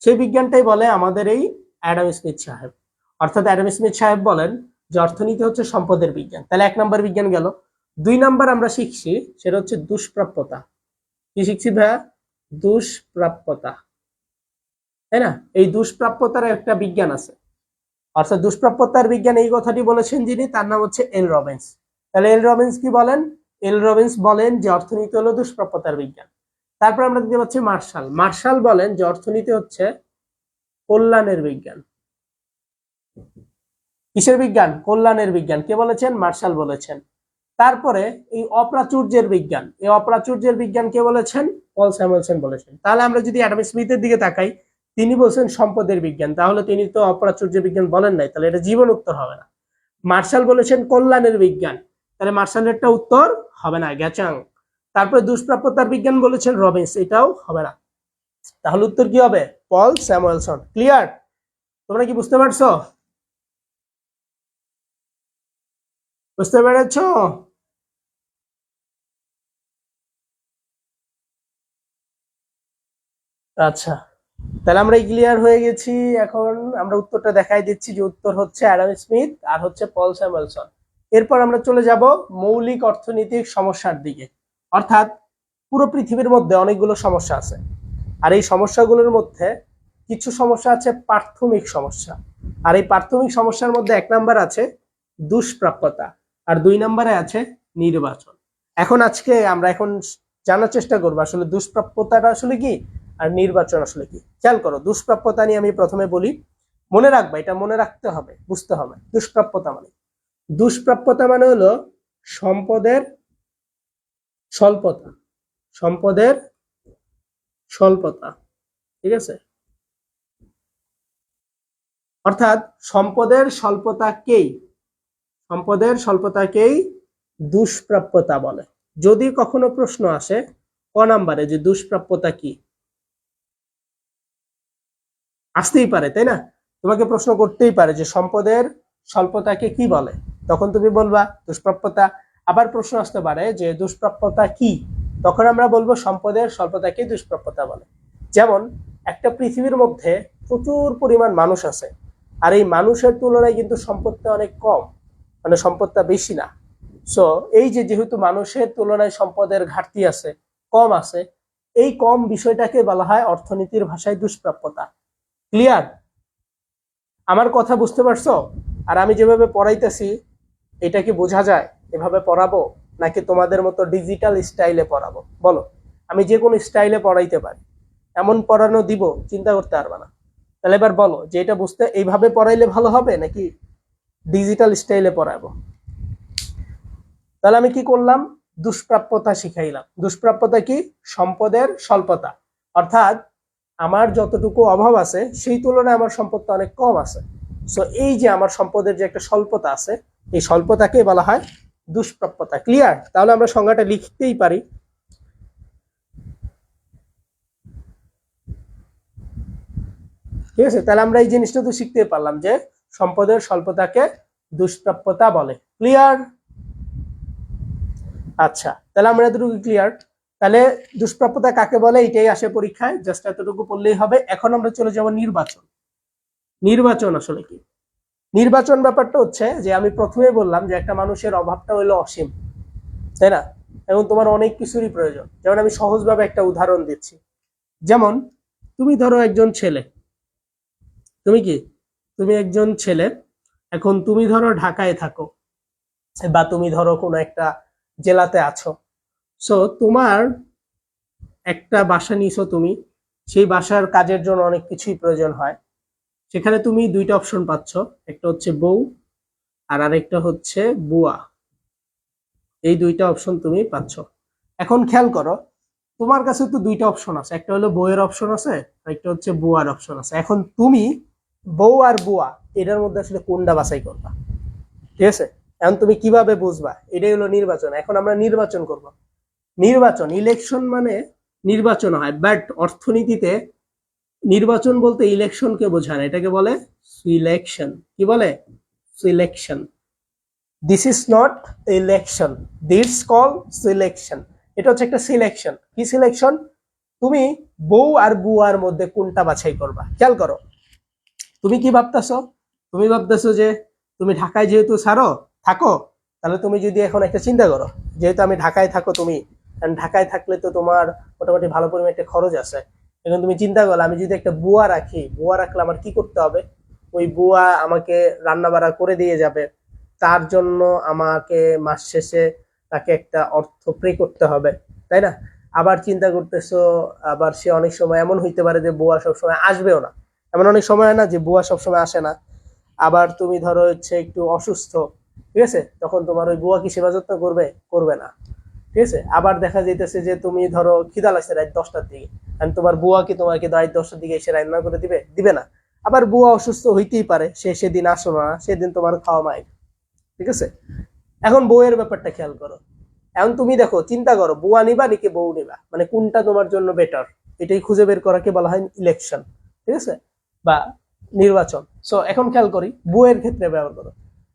Speaker 1: সেই বিজ্ঞানটাই বলে আমাদের এই অ্যাডাম স্মিথ সাহেব। অর্থাৎ অ্যাডাম স্মিথ সাহেব বলেন যে অর্থনীতি হচ্ছে সম্পদের বিজ্ঞান। তাহলে 1 নাম্বার বিজ্ঞান গেল। 2 নাম্বার আমরা শিখছি সেটা হচ্ছে দুষ্প্রাপ্যতা। কি শিখছি ভাইয়া? দুষ্প্রাপ্যতা, তাই না? এই দুষ্প্রাপ্যতার একটা বিজ্ঞান আছে। অর্থাৎ দুষ্প্রাপ্যতার বিজ্ঞান এই কথাটি বলেছেন যিনি, তার নাম হচ্ছে এল রবিনস। তাহলে এল রবিনস কি বলেন? এল রবিনস বলেন যে অর্থনীতি হলো দুষ্প্রাপ্যতার বিজ্ঞান। তারপর আমরা দেখতে পাচ্ছি মার্শাল, মার্শাল বলেন যে অর্থনীতি হচ্ছে কল্যাণের বিজ্ঞান। কিসের বিজ্ঞান? কল্যাণের বিজ্ঞান। কে বলেছেন? মার্শাল বলেছেন। তারপরে এই অপ্রাচুর্যের বিজ্ঞান, এই অপ্রাচুর্যের বিজ্ঞান কে বলেছেন? পল স্যামুয়েলসন বলেছেন। তাহলে আমরা যদি অ্যাডাম স্মিথের দিকে তাকাই, তিনি বলছেন সম্পদের বিজ্ঞান, তাহলে তিনি তো অপ্রাচুর্য বিজ্ঞান বলেন নাই, তাহলে এটা জীবন উত্তর হবে না। মার্শাল বলেছেন কল্যাণের বিজ্ঞান, তাহলে মার্শালেরটা উত্তর হবে না, গ্যাচাং। তারপরে দুষ্প্রাপ্যতার বিজ্ঞান বলেছেন রবিনস, এটাও হবে না। তাহলে উত্তর কি হবে? পল স্যামুয়েলসন। ক্লিয়ার? তোমরা কি বুঝতে পারছো? বুঝতে পেরেছো? আচ্ছা, তাহলে আমরা ক্লিয়ার হয়ে গেছি। এখন আমরা উত্তরটা দেখাই দিচ্ছি যে উত্তর হচ্ছে অ্যাডাম স্মিথ আর হচ্ছে পল স্যামুয়েলসন। এরপর আমরা চলে যাব মৌলিক অর্থনৈতিক সমস্যার দিকে। অর্থাৎ পুরো পৃথিবীর মধ্যে অনেকগুলো সমস্যা আছে, আর এই সমস্যাগুলোর মধ্যে কিছু সমস্যা আছে প্রাথমিক সমস্যা। আর এই প্রাথমিক সমস্যার মধ্যে 1 নাম্বার আছে দুষ্প্রাপ্যতা, আর 2 নাম্বারে আছে নির্বাচন। আজকে আমরা জানার চেষ্টা করবো আসলে দুষ্প্রাপ্যতাটা আসলে কি আর নির্বাচন আসলে কি। খেয়াল করো, দুষ্প্রাপ্যতা নিয়ে আমি প্রথমে বলি, মনে রাখবা, এটা মনে রাখতে হবে, বুঝতে হবে। দুষ্প্রাপ্যতা মানে হলো সম্পদের স্বল্পতা, সম্পদের স্বল্পতা, ঠিক আছে? অর্থাৎ সম্পদের স্বল্পতাকেই দুষ্প্রাপ্যতা বলে। যদি কখনো প্রশ্ন আসে ক নাম্বারে যে দুষ্প্রাপ্যতা কি, আসতেই পারে, তাই না? তোমাকে প্রশ্ন করতেই পারে যে সম্পদের স্বল্পতাকে কি বলে, তখন তুমি বলবা দুষ্প্রাপ্যতা। আবার প্রশ্ন আসতে পারে যে দুষ্প্রাপ্যতা কি, তখন আমরা বলবো সম্পদের স্বল্পতাকে দুষ্প্রাপ্যতা বলে। যেমন একটা পৃথিবীর মধ্যে প্রচুর পরিমাণ মানুষ আছে, আর এই মানুষের তুলনায় কিন্তু সম্পদটা অনেক কম, মানে সম্পদটা বেশি না। সো এই যে যেহেতু মানুষের তুলনায় সম্পদের ঘাটতি আছে, কম আছে, এই কম বিষয়টাকে বলা হয় অর্থনীতির ভাষায় দুষ্প্রাপ্যতা। ক্লিয়ার? আমার কথা বুঝতে পারছো? আর আমি যেভাবে পড়াইতেছি এটা কি বোঝা যায়? এভাবে পড়াবো নাকি তোমাদের মতো ডিজিটাল স্টাইলে পড়াবো? বলো। আমি যে কোনো স্টাইলে পড়াইতে পারি, এমন পড়ানো দিব চিন্তা করতে পারবে না। তাহলে এবার বলো যে এটা বুঝতে এইভাবে পড়াইলে ভালো হবে নাকি ডিজিটাল স্টাইলে পড়াবো? তাহলে আমি কি করলাম? দুষ্প্রাপ্যতা শিখাইলাম। দুষ্প্রাপ্যতা কি? সম্পদের স্বল্পতা, অর্থাৎ আমার যতটুকু অভাব আছে সেই তুলনায় আমার সম্পদটা অনেক কম আছে। সো এই যে আমার সম্পদের যে একটা স্বল্পতা আছে, এই স্বল্পতাকে বলা হয় দুষ্প্রাপ্যতা। ক্লিয়ার? তাহলে আমরা সংজ্ঞাটা লিখতেই পারি। ঠিক আছে, তাহলে আমরা এই জিনিসটা তো শিখতে পারলাম যে সম্পদের স্বল্পতাকে দুষ্প্রাপ্যতা বলে। ক্লিয়ার? আচ্ছা, তাহলে আমরা এতটুকু ক্লিয়ার। তাহলে দুষ্প্রাপ্যতা কাকে বলে এটাই আসে পরীক্ষায়, জাস্ট এতটুকু পড়লেই হবে। এখন আমরা চলে যাব নির্বাচন। নির্বাচন আসলে কি? নির্বাচন ব্যাপারটা হচ্ছে যে আমি প্রথমে বললাম যে একটা মানুষের অভাবটা হলো অসীম, তাই না? এবং তোমার অনেক কিছুরই প্রয়োজন। যেমন আমি সহজভাবে একটা উদাহরণ দিচ্ছি। যেমন তুমি ধরো একজন ছেলে, তুমি কি, তুমি একজন ছেলে, এখন তুমি ধরো ঢাকায় থাকো বা তুমি ধরো কোনো একটা জেলাতে আছো। সো তোমার একটা বাসা নিছো তুমি, সেই বাসার কাজের জন্য অনেক কিছুই প্রয়োজন হয়। সেখানে তুমি দুইটা অপশন পাচ্ছ, একটা হচ্ছে বউ আর আরেকটা হচ্ছে বুয়া। এই দুইটা অপশন তুমি পাচ্ছ। এখন খেয়াল করো, তোমার কাছে তো দুইটা অপশন আছে, একটা হলো বউয়ের অপশন আছে, একটা হচ্ছে বুয়ার অপশন আছে। এখন তুমি বউ আর বুয়া এটার মধ্যে আসলে কোনটা বাছাই করবা? ঠিক আছে, এখন তুমি কিভাবে বুঝবা? এটাই হলো নির্বাচন। এখন আমরা নির্বাচন করব। নির্বাচন, ইলেকশন মানে নির্বাচন হয়, বাট অর্থনীতিতে নির্বাচন বলতে ইলেকশনকে বোঝায় না, এটাকে বলে সিলেকশন। কি বলে? Selection. This is not election, this call selection. এটা হচ্ছে একটা সিলেকশন। কি সিলেকশন? তুমি বউ আর বুয়ার মধ্যে কোনটা বাছাই করবা। খেয়াল করো, তুমি কি ভাবতেছো? তুমি ভাবতেছো যে তুমি ঢাকায় যেহেতু থাকো, তাহলে তুমি যদি এখন একটা চিন্তা করো, যেহেতু আমি ঢাকায় থাকো তুমি, ঢাকায় থাকলে তো তোমার মোটামুটি ভালো পরিমাণ একটা খরচ আছে। এখন তুমি চিন্তা করো আমি যদি একটা বুয়া রাখি, বুয়া রাখলে আমার কি করতে হবে? ওই বুয়া আমাকে রান্না বাড়া করে দিয়ে যাবে, তার জন্য আমাকে মাস শেষে তাকে একটা অর্থ পে করতে হবে, তাই না? আবার চিন্তা করতেছো, আবার সে অনেক সময় এমন হইতে পারে যে বুয়া সবসময় আসবেও না। এমন অনেক সময় হয় না যে বুয়া সবসময় আসে না। আবার তুমি ধরো হচ্ছে একটু অসুস্থ, ঠিক আছে, তখন তোমার ওই বুয়া কি সেবা যত্ন করবে? করবে না। ঠিক আছে, আবার দেখা যাইতেছে যে তুমি ধরো খিদা লাগছে রাত 10টার দিকে, আর তোমার বুয়া কি তোমাকে রাত 10টার দিকে এসে রান্না করে দিবে? দিবে না। আবার বুয়া অসুস্থ হইতেই পারে, সে সেদিন আসো না, সেদিন তোমার খাওয়া মাই। ঠিক আছে, এখন বউয়ের ব্যাপারটা খেয়াল করো। এখন তুমি দেখো, চিন্তা করো বুয়া নিবা নাকি বউ নিবা, মানে কোনটা তোমার জন্য বেটার, এটাই খুঁজে বের করাকে বলা হয় ইলেকশন। ঠিক আছে, বা নির্বাচন। সো এখন খেয়াল করি বউয়ের ক্ষেত্রে ব্যবহার করো।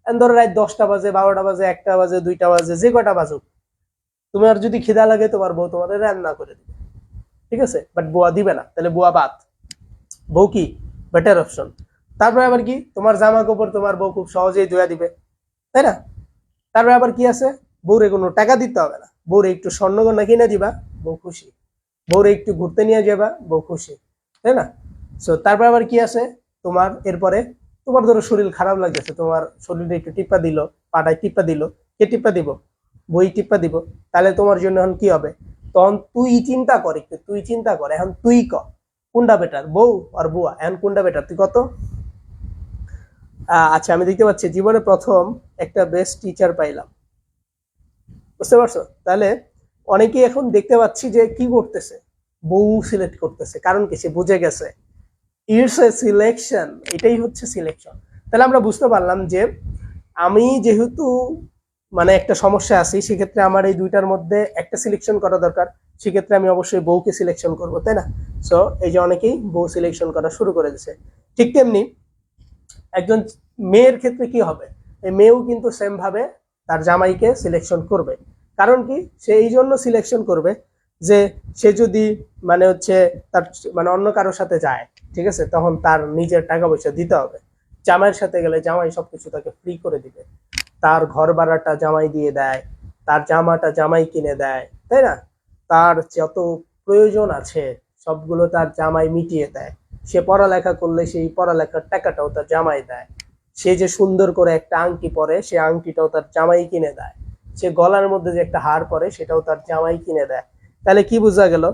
Speaker 1: ধরো রাত 10টা বাজে, 12টা বাজে, 1টা বাজে, 2টা বাজে, যে কটা বাজুক, তোমার যদি খিদা লাগে তোমার বউ তোমাদের রান্না করে দিবে। ঠিক আছে, বাট বুয়া দিবে না, তাহলে বুয়া বাদ। বউ কি বেটার অপশন। তারপরে আবার কি, তোমার জামা কাপড় তোমার বউ খুব সহজেই ধুয়া দিবে, তাই না? তারপরে আবার কি আছে, বউরে কোনো টাকা দিতে হবে না, বউরে একটু স্বর্ণগয়না কিনে দিবা, বউ খুশি। বউরে একটু ঘুরতে নিয়ে যাবা, বউ খুশি, তাই না? সো তারপর আবার কি আছে, তোমার এরপরে তোমার ধরো শরীর খারাপ লাগতেছে, তোমার শরীরে একটু টিপ্পা দিল, পাটায় টিপ্পা দিল, কে টিপ্পা দিব? বই টিপ্পা দিব। তাহলে তোমার জন্য এখন কি হবে? তখন তুই চিন্তা কর, একটু তুই চিন্তা কর, এখন তুই ক কোনটা বেটার, বউ আর বুয়া, এখন কোনটা বেটার তুই কত? আচ্ছা, আমি দেখতে পাচ্ছি জীবনে প্রথম একটা বেস্ট টিচার পাইলাম। বুঝতে পারছো? তাহলে অনেকেই এখন দেখতে পাচ্ছি যে কি করতেছে, বউ সিলেক্ট করতেছে। কারণ কি? সে বুঝে গেছে ইটস এ সিলেকশন, এটাই হচ্ছে সিলেকশন। তাহলে আমরা বুঝতে পারলাম যে আমি যেহেতু মানে একটা সমস্যা আছি, সেক্ষেত্রে আমার এই দুইটার মধ্যে একটা সিলেকশন করা দরকার। সেক্ষেত্রে আমি অবশ্যই বউকে সিলেকশন করবো, তাই না? সো এই যে অনেকেই বউ সিলেকশন করা শুরু করে দিছে। ঠিক তেমনি একজন মেয়ের ক্ষেত্রে কি হবে, এই মেয়েও কিন্তু সেম ভাবে তার জামাইকে সিলেকশন করবে। কারণ কি? সে এই জন্য সিলেকশন করবে যে সে যদি মানে হচ্ছে তার মানে অন্য কারোর সাথে যায়, ঠিক আছে, তখন তার নিজের টাকা পয়সা দিতে হবে। জামাইয়ের সাথে গেলে জামাই সবকিছু তাকে ফ্রি করে দিবে। তার ঘর ভাড়াটা জামাই দিয়ে দেয়, তার জামাটা জামাই কিনে দেয়, তাই না? তার যত প্রয়োজন আছে সবগুলো তার জামাই মিটিয়ে দেয়। সে পড়ালেখা করলে সেই পড়ালেখার টাকাটাও তার জামাই দেয়। সে যে সুন্দর করে একটা আংটি পরে, সে আংটিটাও তার জামাই কিনে দেয়। সে গলার মধ্যে যে একটা হার পরে, সেটাও তার জামাই কিনে দেয়। তাহলে কি বোঝা গেল?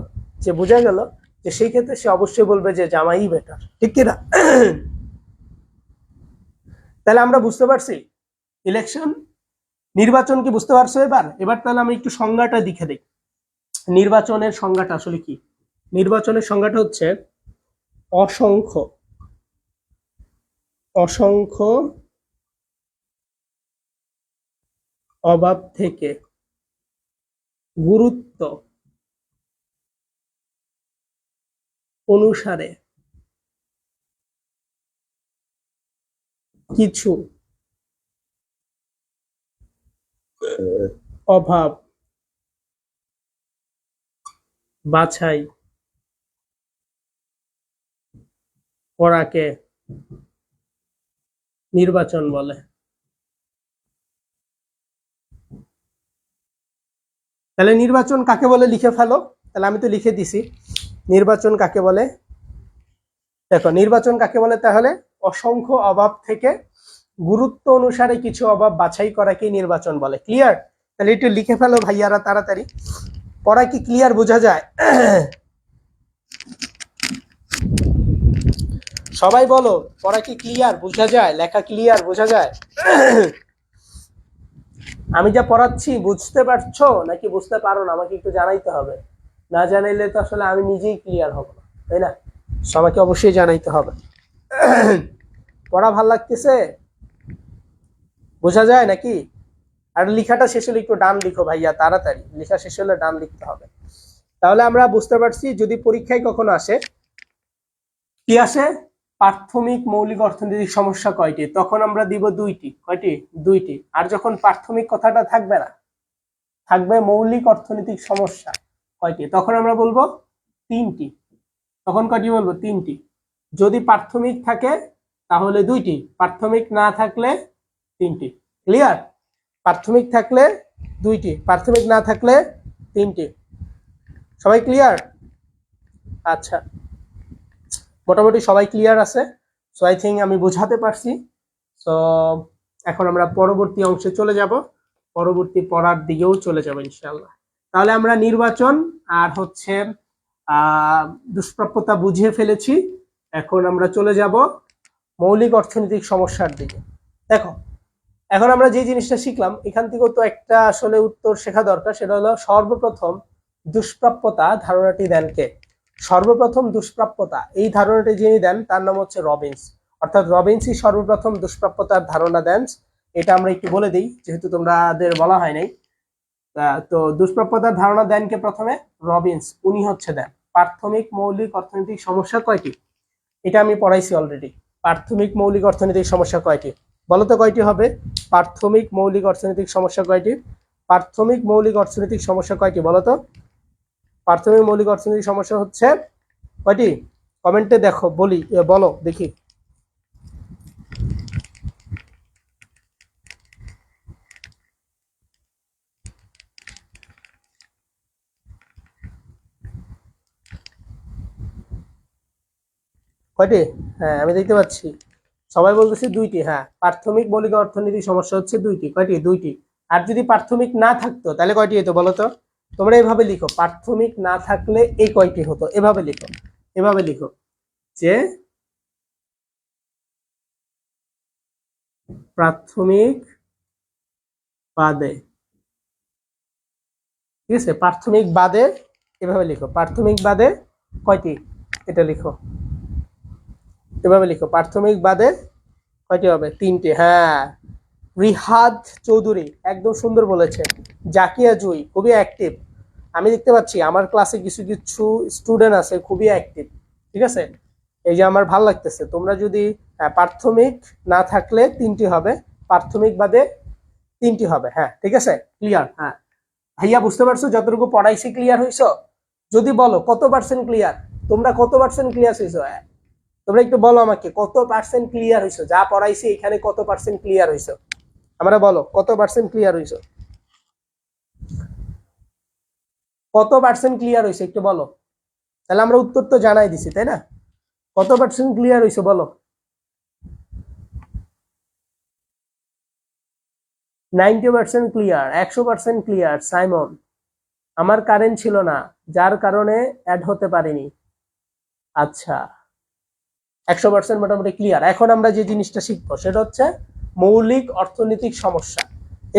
Speaker 1: যে বোঝা গেল যে সেই ক্ষেত্রে সে অবশ্যই বলবে যে জামাই বেটার, ঠিক কিনা? তাহলে আমরা বুঝতে পারছি ইলেকশন, নির্বাচন কি বুঝতে পারছো? এবার এবার তাহলে আমি একটু সংজ্ঞাটা দেখে দিই। নির্বাচনের সংজ্ঞাটা আসলে কি? নির্বাচনের সংজ্ঞাটা হচ্ছে অসংখ্য অসংখ্য অভাব থেকে গুরুত্ব অনুসারে কিছু অভাব বাছাই করাকে নির্বাচন বলে। তাহলে নির্বাচন কাকে বলে লিখে ফেলো। তাহলে আমি তো লিখে দিছি নির্বাচন কাকে বলে। দেখো নির্বাচন কাকে বলে, তাহলে অসংখ্য অভাব থেকে গুরুত্ব অনুসারে কিছু অভাব বাছাই করাকে নির্বাচন বলে। ক্লিয়ার? তাহলে একটু লিখে ফেলো ভাইয়ারা তাড়াতাড়ি। পড়া কি ক্লিয়ার বোঝা যায়? সবাই বলো, পড়া কি ক্লিয়ার বোঝা যায়? লেখা ক্লিয়ার বোঝা যায়? আমি যা পড়াচ্ছি বুঝতে পারছো নাকি বুঝতে পারো না? আমাকে একটু জানাইতে হবে। না জানাইলে তো আসলে আমি নিজেই ক্লিয়ার হব না, তাই না? সবাইকে অবশ্যই জানাইতে হবে। পড়া ভাল লাগতেছে? বোঝা যায় নাকি? আর লেখাটা শেষ হলে একটু ডান লিখো ভাইয়া, তাড়াতাড়ি লেখা শেষ হলে ডান লিখতে হবে। তাহলে আমরা বুঝতে পারছি যদি পরীক্ষায় কখনো আসে কি আসে, প্রাথমিক মৌলিক অর্থনৈতিক সমস্যা কয়টি, তখন আমরা দিব দুইটি। কয়টি? দুইটি। আর যখন প্রাথমিক কথাটা থাকবে না, থাকবে মৌলিক অর্থনৈতিক সমস্যা কয়টি, তখন আমরা বলবো তিনটি। তখন কয়টি বলবো? তিনটি। যদি প্রাথমিক থাকে তাহলে দুইটি, প্রাথমিক না থাকলে তিনটি। ক্লিয়ার? প্রাথমিক থাকলে দুইটি, প্রাথমিক না থাকলে তিনটি। সবাই ক্লিয়ার? আচ্ছা, মোটামুটি সবাই ক্লিয়ার আছে। সো আই থিঙ্ক আমি বোঝাতে পারছি। সো এখন আমরা পরবর্তী অংশে চলে যাব, পরবর্তী পড়ার দিকেও চলে যাব ইনশাআল্লাহ। তাহলে আমরা নির্বাচন আর হচ্ছে দুষ্প্রাপ্যতা বুঝিয়ে ফেলেছি। এখন আমরা চলে যাব মৌলিক অর্থনৈতিক সমস্যার দিকে। দেখো এখন আমরা যে জিনিসটা শিখলাম এখান থেকেও তো একটা আসলে উত্তর শেখা দরকার। সেটা হলো সর্বপ্রথম দুষ্প্রাপ্যতা ধারণাটি দেন কে? সর্বপ্রথম দুষ্প্রাপ্যতা এই ধারণাটি যিনি দেন তার নাম হচ্ছে রবিনস। অর্থাৎ রবিনসই সর্বপ্রথম দুষ্প্রাপ্যতার ধারণা দেন। এটা আমরা একটু বলে দিই যেহেতু তোমাদের বলা হয় নাই। তো দুষ্প্রাপ্যতার ধারণা দেন কে? প্রথমে রবিনস, উনি হচ্ছে দেন প্রাথমিক মৌলিক অর্থনৈতিক সমস্যা কয়টি। এটা আমি পড়াইছি অলরেডি। প্রাথমিক মৌলিক অর্থনৈতিক সমস্যা কয়টি বলো তো? কয়টি হবে? প্রাথমিক মৌলিক অর্থনৈতিক সমস্যা কয়টি? প্রাথমিক মৌলিক অর্থনৈতিক সমস্যা কয়টি বলো তো? প্রাথমিক মৌলিক অর্থনৈতিক সমস্যা হচ্ছে কয়টি? কমেন্টে দেখো, বলি বলো দেখি। কয়টি? হ্যাঁ আমি দেখতে পাচ্ছি সবাই বলতেছে দুইটি। হ্যাঁ, প্রাথমিক মৌলিক অর্থনৈতিক সমস্যা হচ্ছে দুইটি। কয়টি? দুইটি। আর যদি প্রাথমিক না থাকতো তাহলে কয়টি হতো বলো তো? তোমরা এইভাবে লিখো, প্রাথমিক না থাকলে এই কয়টি হতো, এভাবে লিখো। এভাবে লিখো যে প্রাথমিক বাদে, ঠিক আছে? প্রাথমিক বাদে, এভাবে লিখো, প্রাথমিক বাদে কয়টি, এটা লিখো। এভাবে লিখো, প্রাথমিক বাদে কয়টি হবে? তিনটি। হ্যাঁ, রিহাদ চৌধুরী একদম সুন্দর বলেছে। জাকিয়া জুই খুবই অ্যাক্টিভ। আমি দেখতে পাচ্ছি আমার ক্লাসে কিছু কিছু স্টুডেন্ট আছে খুবই অ্যাক্টিভ, ঠিক আছে? এই যে আমার ভালো লাগতেছে। তোমরা যদি প্রাথমিক না থাকলে তিনটি হবে, প্রাথমিক বাদে তিনটি হবে। হ্যাঁ ঠিক আছে, ক্লিয়ার? হ্যাঁ ভাইয়া বুঝতে পারছো? যতটুকু পড়াইছি ক্লিয়ার হইছো? যদি বলো কত পার্সেন্ট ক্লিয়ার, তোমরা কত পার্সেন্ট ক্লিয়ার হইছো? তোমরা একটু বলো আমাকে কত পার্সেন্ট ক্লিয়ার হইছো? যা পড়াইছি এখানে কত পার্সেন্ট ক্লিয়ার হইছো? আমরা বলো কত পার্সেন্ট ক্লিয়ার হয়েছে, কত পার্সেন্ট ক্লিয়ার হয়েছে একটু বলো। তাহলে আমরা উত্তর তো জানাই দিছি তাই না, কত পার্সেন্ট ক্লিয়ার হয়েছে বলো। 90% ক্লিয়ার, 100% ক্লিয়ার। সাইমন, আমার কারেন্ট ছিল না যার কারণে অ্যাড হতে পারিনি। আচ্ছা, 100% মোটামুটি ক্লিয়ার। এখন আমরা যে জিনিসটা শিখবো সেটা হচ্ছে মৌলিক অর্থনৈতিক সমস্যা।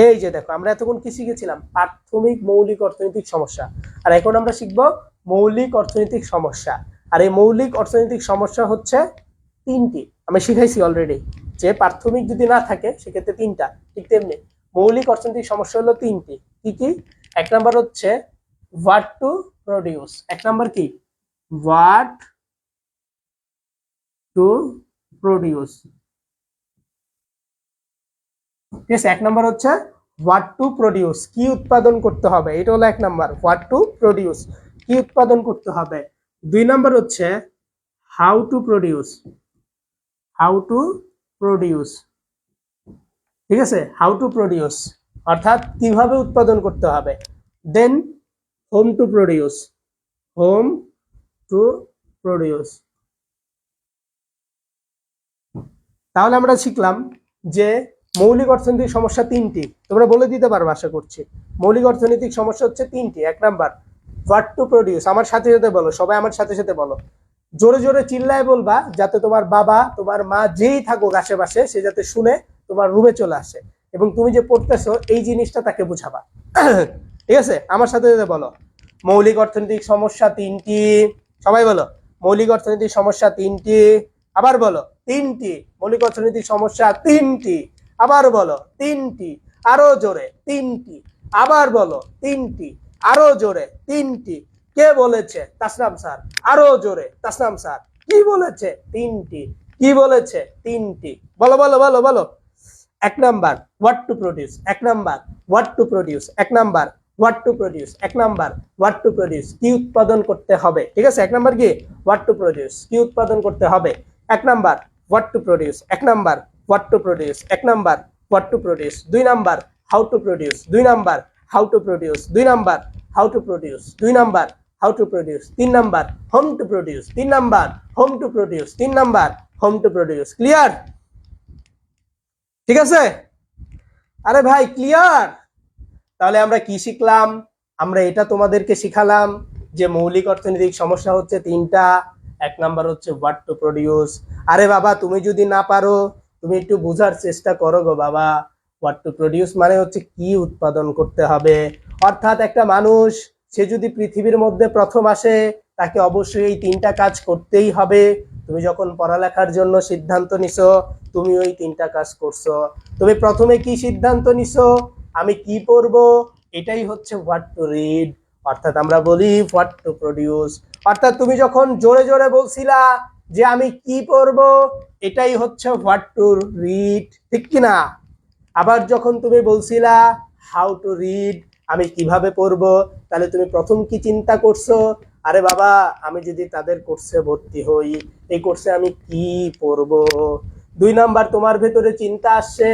Speaker 1: এই যে দেখো আমরা এতক্ষণ কি শিখেছিলাম, প্রাথমিক মৌলিক অর্থনৈতিক সমস্যা, আর এখন আমরা শিখবো মৌলিক অর্থনৈতিক সমস্যা। আর এই মৌলিক অর্থনৈতিক সমস্যা হচ্ছে তিনটি, আমি শিখাইছি অলরেডি, যে প্রাথমিক যদি না থাকে সেক্ষেত্রে তিনটা, ঠিক তেমনি মৌলিক অর্থনৈতিক সমস্যা হলো তিনটি। কি কি? এক নাম্বার হচ্ছে হোয়াট টু প্রডিউস, এক নাম্বার কি হোয়াট টু প্রডিউস, ঠিক আছে। এক নাম্বার হচ্ছে হোয়াট টু প্রডিউস, কি উৎপাদন করতে হবে, এটা হলো এক নাম্বার, হোয়াট টু প্রডিউস, কি উৎপাদন করতে হবে। দুই নাম্বার হচ্ছে how to produce, how to produce, ঠিক আছে, হাউ টু প্রডিউস অর্থাৎ কিভাবে উৎপাদন করতে হবে। Then whom to produce, whom to produce. তাহলে আমরা শিখলাম যে মৌলিক অর্থনৈতিক সমস্যা তিনটি, তোমরা বলে দিতে পারবে আশা করছি। মৌলিক অর্থনৈতিক সমস্যা হচ্ছে তিনটি। এক নাম্বার হোয়াট টু প্রডিউস, আমার সাথে সাথে বলো, সবাই আমার সাথে সাথে বলো, জোরে জোরে চিল্লায় বলবা, যাতে তোমার বাবা তোমার মা যেই থাকুক আশেপাশে সে যাতে শুনে তোমার রুমে চলে আসে, এবং তুমি যে পড়তেছো এই জিনিসটা তাকে বুঝাবা। ঠিক আছে, আমার সাথে সাথে বলো মৌলিক অর্থনৈতিক সমস্যা তিনটি, সবাই বলো মৌলিক অর্থনৈতিক সমস্যা তিনটি, আবার বলো তিনটি, মৌলিক অর্থনৈতিক সমস্যা তিনটি, আবার বলো তিনটি, আরো জোরে তিনটি, আবার বলো তিনটি, আরো জোরে তিনটি। কে বলেছে? তাসনাম স্যার। আরো জোরে তাসনাম স্যার। কি বলেছে? তিনটি। কি বলেছে? তিনটি। বলো বলো বলো বলো। এক নাম্বার হোয়াট টু প্রডিউস, এক নাম্বার হোয়াট টু প্রডিউস, এক নাম্বার হোয়াট টু প্রডিউস, এক নাম্বার হোয়াট টু প্রডিউস, কি উৎপাদন করতে হবে, ঠিক আছে। এক নাম্বার কি হোয়াট টু প্রডিউস, কি উৎপাদন করতে হবে। এক নাম্বার হোয়াট টু প্রডিউস, এক নাম্বার হোয়াট টু প্রডিউস, এক নাম্বার হোয়াট টু প্রডিউস। দুই নাম্বার হাউ টু প্রডিউস, দুই নাম্বার হাউ টু প্রডিউস, দুই নাম্বার হাউ টু প্রডিউস, দুই নাম্বার হাউ টু প্রডিউস, তিন নাম্বার হোম টু প্রডিউস, তিন number home to produce, তিন number home to produce. Clear? ঠিক আছে, আরে ভাই ক্লিয়ার? তাহলে আমরা কি শিখলাম? আমরা এটা তোমাদেরকে শিখালাম যে মৌলিক অর্থনৈতিক সমস্যা হচ্ছে তিনটা। এক নাম্বার হচ্ছে হোয়াট টু প্রডিউস। আরে বাবা তুমি যদি না পারো তুমি একটু বোঝার চেষ্টা করো গো বাবা। হোয়াট টু প্রডিউস মানে হচ্ছে কি উৎপাদন করতে হবে, অর্থাৎ একটা মানুষ সে যদি পৃথিবীর মধ্যে প্রথম আসে তাকে অবশ্যই এই তিনটা কাজ করতেই হবে। তুমি যখন পড়ালেখার জন্য সিদ্ধান্ত নিছো তুমি ওই তিনটা কাজ করছো। তুমি প্রথমে কি সিদ্ধান্ত নিছো? আমি কি পড়বো, এটাই হচ্ছে হোয়াট টু রিড, অর্থাৎ আমরা বলি হোয়াট টু প্রডিউস। অর্থাৎ তুমি যখন জোরে জোরে বলছিলা যে আমি কি পড়বো, এটাই হচ্ছে হোয়াট টু রিড, ঠিক কিনা? আবার যখন তুমি বলছিলা হাউ টু রিড, আমি কিভাবে পড়বো, তাহলে তুমি প্রথম কি চিন্তা করছো? আরে বাবা আমি যদি তাদের কোর্সে ভর্তি হই এই কোর্সে আমি কি পড়বো। দুই নাম্বার তোমার ভেতরে চিন্তা আসছে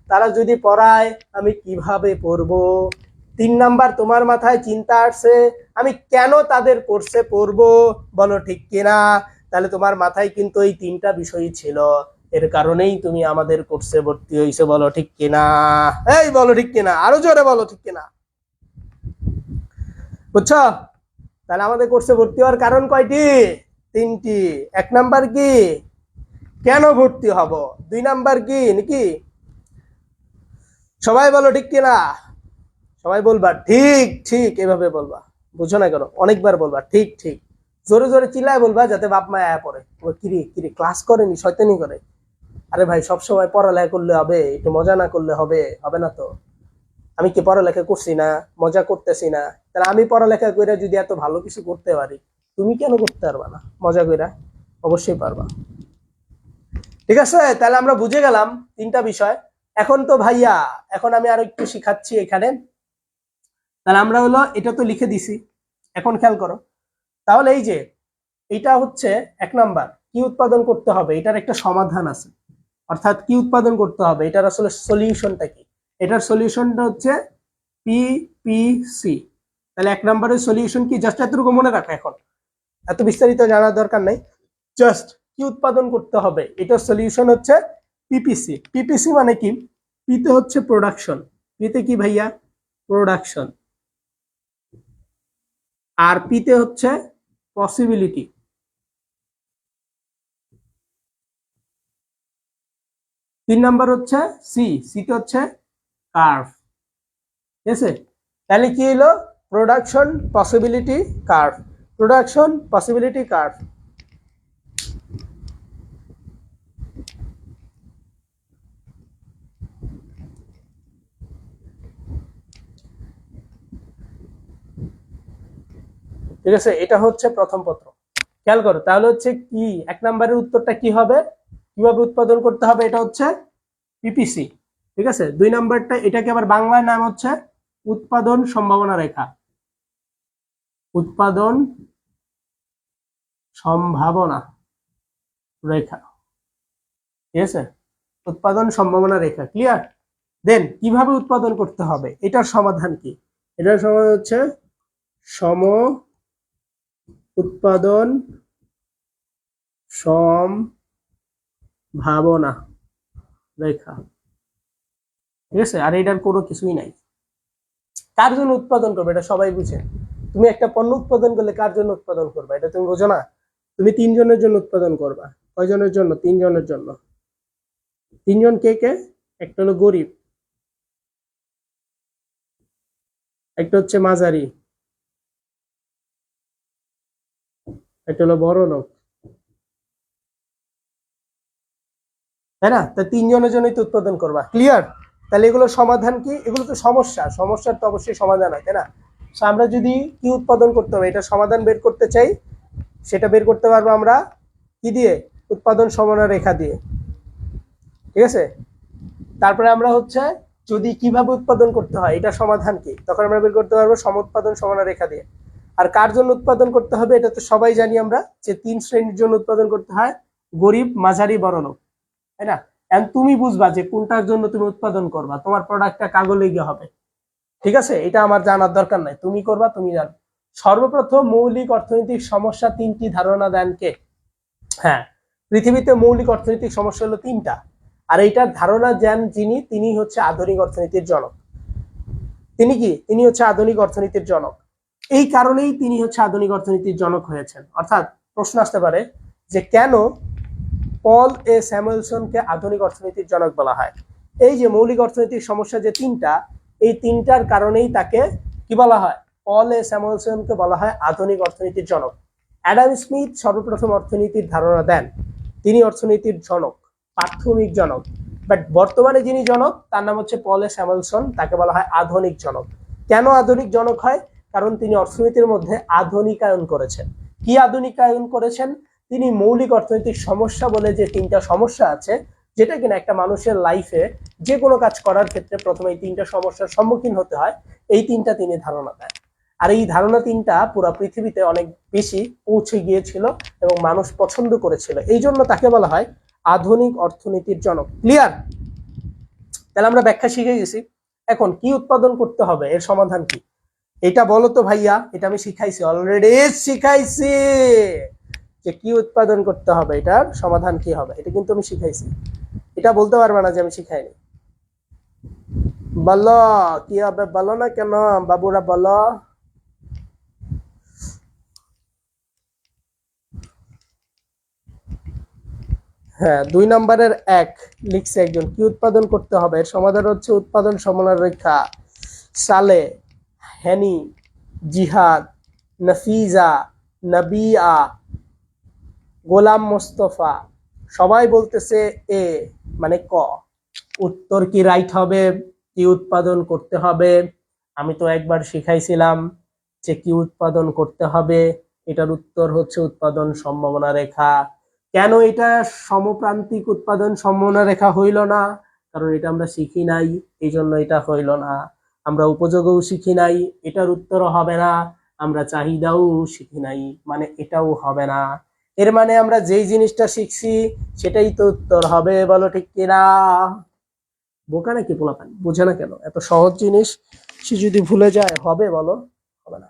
Speaker 1: তারা যদি পড়ায় আমি কিভাবে পড়বো। তিন নাম্বার তোমার মাথায় চিন্তা আসছে আমি কেন তাদের কোর্সে পড়বো, বলো ঠিক কিনা? তাহলে তোমার মাথায় কিন্তু এই তিনটা বিষয় ছিল, এর কারণেই তুমি আমাদের কোর্সে ভর্তি হয়েছে, বলো ঠিক কিনা? এই বলো ঠিক কিনা, আরো জোরে বলো ঠিক কিনা। বুঝছো? তাহলে আমাদের কোর্সে ভর্তি হওয়ার কারণ কয়টি? তিনটি। এক নাম্বার কি কেন ভর্তি হব, দুই নাম্বার কি নাকি, সবাই বলো ঠিক কিনা। সবাই বলবা ঠিক ঠিক, এভাবে বলবা, বুঝো না কেন, অনেকবার বলবা ঠিক ঠিক, জোরে জোরে চিল্লায় বলবা যাতে বাপ মা আয়া পড়ে কিরে কিরে ক্লাস করেনি শয়তানি করে। আরে ভাই সবসময় পড়ালেখা করলে হবে, একটু মজা না করলে হবে? হবে না তো। আমি কি পড়ালেখা করছি না, মজা করতেছি না? তাহলে আমি পড়ালেখা করে যদি এত ভালো কিছু করতে পারি তুমি কেন করতে পারবা না মজা করে? অবশ্যই পারবা। ঠিক আছে, তাহলে আমরা বুঝে গেলাম তিনটা বিষয়। এখন তো ভাইয়া এখন আমি আরো একটু শিখাচ্ছি এখানে। তাহলে আমরা হলো এটা তো লিখে দিছি, এখন খেয়াল করো। তাহলে এই যে এটা হচ্ছে এক নাম্বার কি উৎপাদন করতে হবে, এটার একটা সমাধান আছে, অর্থাৎ কি উৎপাদন করতে হবে এটার আসলে সলিউশনটা কি। এটার সলিউশনটা হচ্ছে পিপিসি। তাহলে 1 নম্বরের সলিউশন কি, জাস্ট এতটুকু মনে রাখো, এখন এত বিস্তারিত জানার দরকার নাই, জাস্ট কি উৎপাদন করতে হবে, এটার সলিউশন হচ্ছে পিপিসি। পিপিসি মানে কি, পিতে হচ্ছে প্রোডাকশন, পিতে কি ভাইয়া, প্রোডাকশন, আর পিতে হচ্ছে পসিবিলিটি। 3 নাম্বার হচ্ছে সি, সিতে হচ্ছে কার্ভ। ঠিক আছে, তাহলে কি হলো, production possibility curve, production possibility curve. ঠিক আছে, এটা হচ্ছে প্রথম পত্র, খেয়াল করো। তাহলে হচ্ছে কি, 1 নম্বরের উত্তরটা কি হবে, কিভাবে উৎপাদন করতে হবে, এটা হচ্ছে পিপিসি। ঠিক আছে, 2 নম্বরটা, এটাকে আবার বাংলায় নাম হচ্ছে উৎপাদন সম্ভাবনা রেখা, উৎপাদন সম্ভাবনা রেখা। ঠিক আছে, উৎপাদন সম্ভাবনা রেখা, ক্লিয়ার। দেন কিভাবে উৎপাদন করতে হবে, এটার সমাধান কি, এটার সমাধান হচ্ছে সম উৎপাদন সম্ভাবনা রেখা। ঠিক আছে, আর এটার কোনো কিছুই নাই। কার জন্য উৎপাদন করবে এটা সবাই বুঝে। তুমি একটা পণ্য উৎপাদন করলে কার জন্য উৎপাদন করবে, এটা তুমি বোঝো না। তুমি 3 জনের জন্য উৎপাদন করবা, কয়জনের জন্য, 3 জনের জন্য। 3 জন কে কে, একটা হলো গরিব, একটা হচ্ছে মাঝারি, একটা হলো বড় লোক, তাই না? তা 3 জনের জন্যই তো উৎপাদন করবা, ক্লিয়ার। তাহলে এগুলোর সমাধান কি, এগুলো তো সমস্যা, সমস্যার তো অবশ্যই সমাধান হয়, তাই না? আমরা যদি কি উৎপাদন করতে হবে, এটা সমাধান বের করতে চাই, সেটা বের করতে পারবো আমরা কি দিয়ে, উৎপাদন সম্ভাবনা রেখা দিয়ে। ঠিক আছে, তারপরে আমরা হচ্ছে যদি কিভাবে উৎপাদন করতে হয় এটা সমাধান কি, তখন আমরা বের করতে পারবো সমুৎপাদন সম্ভাবনা রেখা দিয়ে। আর কার জন্য উৎপাদন করতে হবে, এটা তো সবাই জানি আমরা, যে 3 শ্রেণীর জন্য উৎপাদন করতে হয়, গরিব, মাঝারি, বড় লোক, তাই না? এখন তুমি বুঝবা যে কোনটার জন্য তুমি উৎপাদন করবা, তোমার প্রোডাক্টটা কাগজে গিয়ে হবে। ঠিক আছে, এটা আমার জানার দরকার নাই, তুমি করবা, তুমি জানো। সর্বপ্রথম মৌলিক অর্থনৈতিক সমস্যা 3টি ধারণা দেন কে? হ্যাঁ, পৃথিবীতে মৌলিক অর্থনৈতিক সমস্যা হলো 3টা, আর এইটার ধারণা দেন যিনি, তিনি হচ্ছে আধুনিক অর্থনীতির জনক। তিনি কি, তিনি হচ্ছে আধুনিক অর্থনীতির জনক। এই কারণেই তিনি হচ্ছে আধুনিক অর্থনীতির জনক হয়েছেন। অর্থাৎ প্রশ্ন আসতে পারে যে কেন পল এ স্যামুয়েলসনকে আধুনিক অর্থনীতির জনক বলা হয়। এই যে মৌলিক অর্থনৈতিক সমস্যা যে 3টা, এই 3টার কারণেই তাকে কি বলা হয়, পল এ স্যামুয়েলসনকে বলা হয় আধুনিক অর্থনীতির জনক। অ্যাডাম স্মিথ সর্বপ্রথম অর্থনীতির ধারণা দেন, তিনি অর্থনীতির জনক, প্রাথমিক জনক। বাট বর্তমানে যিনি জনক তার নাম হচ্ছে পল এ স্যামুয়েলসন, তাকে বলা হয় আধুনিক জনক। কেন আধুনিক জনক হয়, কারণ তিনি অর্থনীতির মধ্যে আধুনিকায়ন করেছেন। কি আধুনিকায়ন করেছেন, তিনি মৌলিক অর্থনৈতিক সমস্যা বলে যে 3টা সমস্যা আছে, যেটা কিনা একটা মানুষের লাইফে যে কোনো কাজ করার ক্ষেত্রে প্রথমে এই 3টা সমস্যার সম্মুখীন হতে হয়, এই 3টা তিনি ধারণা দেন। আর এই ধারণা 3টা পুরো পৃথিবীতে অনেক বেশি পৌঁছে গিয়েছিল এবং মানুষ পছন্দ করেছিল, এই জন্য তাকে বলা হয় আধুনিক অর্থনীতির জনক, ক্লিয়ার। তাহলে আমরা ব্যাখ্যা শিখে গেছি, এখন কি উৎপাদন করতে হবে, এর সমাধান কি, এটা বলো তো ভাইয়া। এটা আমি শিখাইছি, অলরেডি শিখাইছি যে কি উৎপাদন করতে হবে, এটার সমাধান কি হবে, এটা কিন্তু আমি শিখাইছি। এটা বলতে পারবে না যে আমি শিখাইনি। বলো কি হবে, বলো না কেন বাবুরা, বলো। হ্যাঁ, 2 নম্বরের 1 লিখছে একজন, কি উৎপাদন করতে হবে, এর সমাধান হচ্ছে উৎপাদন সম্ভাবনা রেখা। সালে, হেনি, জিহাদ, নফিজা, নবিয়া, গোলাম মোস্তফা, সবাই বলতেছে এ, মানে ক। উত্তর কি রাইট হবে, কি উৎপাদন করতে হবে, আমি তো একবার শিখাইছিলাম যে কি উৎপাদন করতে হবে, এটার উত্তর হচ্ছে উৎপাদন সম্ভাবনা রেখা। কেন এটা সমপ্রান্তিক উৎপাদন সম্ভাবনা রেখা হইল না, কারণ এটা আমরা শিখি নাই, এই জন্য এটা হইল না। আমরা উপযোগও শিখি নাই, এটার উত্তরও হবে না। আমরা চাহিদাও শিখি নাই, মানে এটাও হবে না। এর মানে আমরা যেই জিনিসটা শিখছি সেটাই তো উত্তর হবে, বলো ঠিক কিনা? বোকা নাকি পোলাপান? বোঝে না কেন? এত সহজ জিনিস সে যদি ভুলে যায় হবে বলো? হবে না।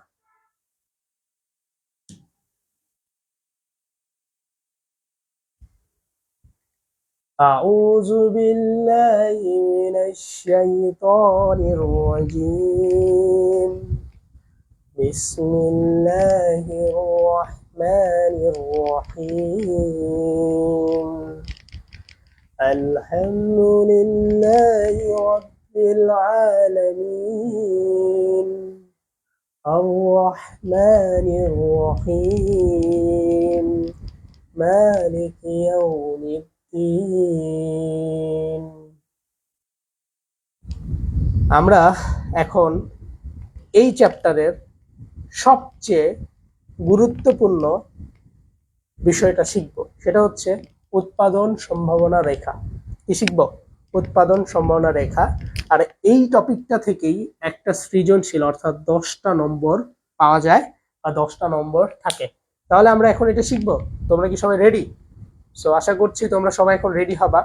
Speaker 1: أعوذ بالله من الشيطان الرجيم بسم الله الرحمن الرحيم الحمد لله رب العالمين الرحمن الرحيم مالك يوم الدين। আমরা এখন এই চ্যাপ্টারের সবচেয়ে গুরুত্বপূর্ণ বিষয়টা শিখব, সেটা হচ্ছে উৎপাদন সম্ভাবনা রেখা। কি শিখব? উৎপাদন সম্ভাবনা রেখা। আর এই টপিকটা থেকেই একটা সৃজনশীল অর্থাৎ 10টা নম্বর পাওয়া যায় বা 10টা নম্বর থাকে। তাহলে আমরা এখন এটা শিখব। তোমরা কি সবাই রেডি? সো আশা করছি তোমরা সবাই এখন রেডি হবা।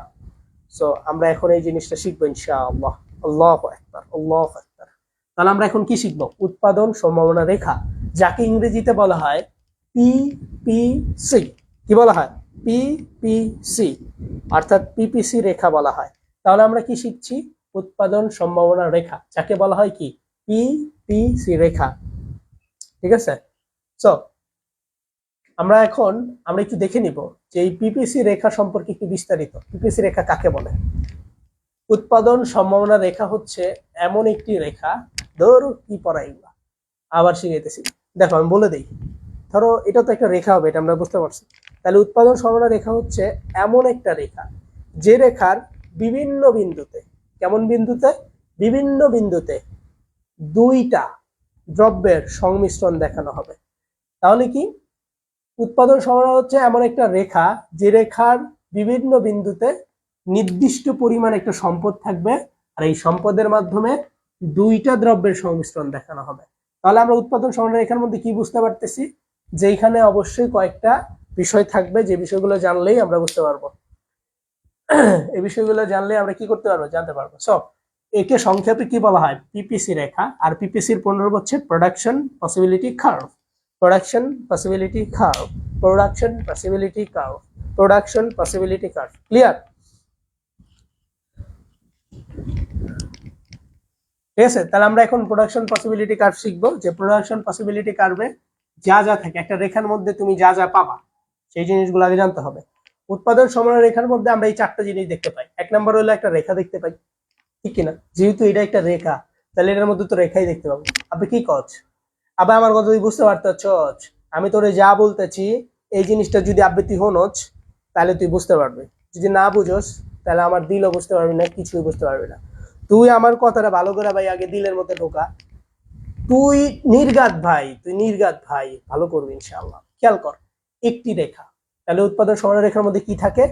Speaker 1: সো আমরা এখন এই জিনিসটা শিখবো ইনশাআল্লাহ। আল্লাহু আকবার, আল্লাহু আকবার। তাহলে আমরা এখন কি শিখবো? উৎপাদন সম্ভাবনা রেখা, যাকে ইংরেজিতে বলা হয় পিপিসি। কি বলা হয়? পিপিসি, অর্থাৎ পিপিসি রেখা বলা হয়। তাহলে আমরা কি শিখছি? উৎপাদন সম্ভাবনা রেখা, যাকে বলা হয় কি? পিপিসি রেখা। ঠিক আছে? সো আমরা একটু দেখে নিব যে এই পিপিসি রেখা সম্পর্কে একটু বিস্তারিত। পিপিসি রেখা কাকে বলে? উৎপাদন সম্ভাবনা রেখা হচ্ছে এমন একটি রেখা, ধরো কি পড়াইবা আবার শিখাইতেছি, দেখো আমি বলে দিই। ধরো এটা তো একটা রেখা হবে, এটা আমরা বুঝতে পারছি। তাহলে উৎপাদন সম্ভাবনা রেখা হচ্ছে এমন একটা রেখা যে রেখার বিভিন্ন বিন্দুতে, কেমন বিন্দুতে? বিভিন্ন বিন্দুতে দুইটা দ্রব্যের সংমিশ্রণ দেখানো হবে। তাহলে কি উৎপাদন সম্ভাবনা হচ্ছে এমন একটা রেখা যে রেখার বিভিন্ন বিন্দুতে নির্দিষ্ট পরিমাণ একটা সম্পদ থাকবে, আর এই সম্পদের মাধ্যমে দুইটা দ্রব্যের সংমিশ্রণ দেখানো হবে। তাহলে আমরা উৎপাদন সম্ভাবনা রেখার মধ্যে কি বুঝতে পারতেছি? যে এখানে অবশ্যই কয়েকটা বিষয় থাকবে, যে বিষয়গুলো জানলেই আমরা বুঝতে পারবো। এই বিষয়গুলো জানলে আমরা কি করতে পারবো? জানতে পারবো। সব একে সংক্ষেপে কি বলা হয়? পিপিসি রেখা। আর পিপিসির পূর্ণরূপ হচ্ছে production possibility curve. Production possibility curve, production possibility curve, production possibility curve. Clear? ঠিক আছে? তাহলে আমরা এখন প্রোডাকশন পসিবিলিটি কার্ভ শিখবো। যে প্রোডাকশন পসিবিলিটি কার্ভে যা যা থাকে, একটা রেখার মধ্যে তুমি যা যা পাবা সেই জিনিসগুলো আগে জানতে হবে। উৎপাদন সম্ভাবনা রেখার মধ্যে আমরা এই 4টা জিনিস দেখতে পাই। এক নম্বর হলো একটা রেখা দেখতে পাই, ঠিক কিনা? যেহেতু এটা একটা রেখা, তাহলে এটার মধ্যে তো রেখাই দেখতে পাবো। আপনি কি কচ? আবার আমার কথা তুই বুঝতে পারতেছ? আমি তোরে যা বলতেছি এই জিনিসটা যদি আবৃত্তি হনচ তাহলে তুই বুঝতে পারবি। যদি না বুঝোস তাহলে আমার দিলও বুঝতে পারবি না, কিছুই বুঝতে পারবি না। তুই আমার কথাটা ভালো করে ভাই আগে দিলের মধ্যে ঢোকা। তুই নির্ঘাত ভাই, তুই নির্ঘাত ভাই, ভালো করবি ইনশাআল্লাহ। খেয়াল কর, একটি রেখা। তাহলে উৎপাদন সম্ভাবনা রেখার মধ্যে কি থাকে?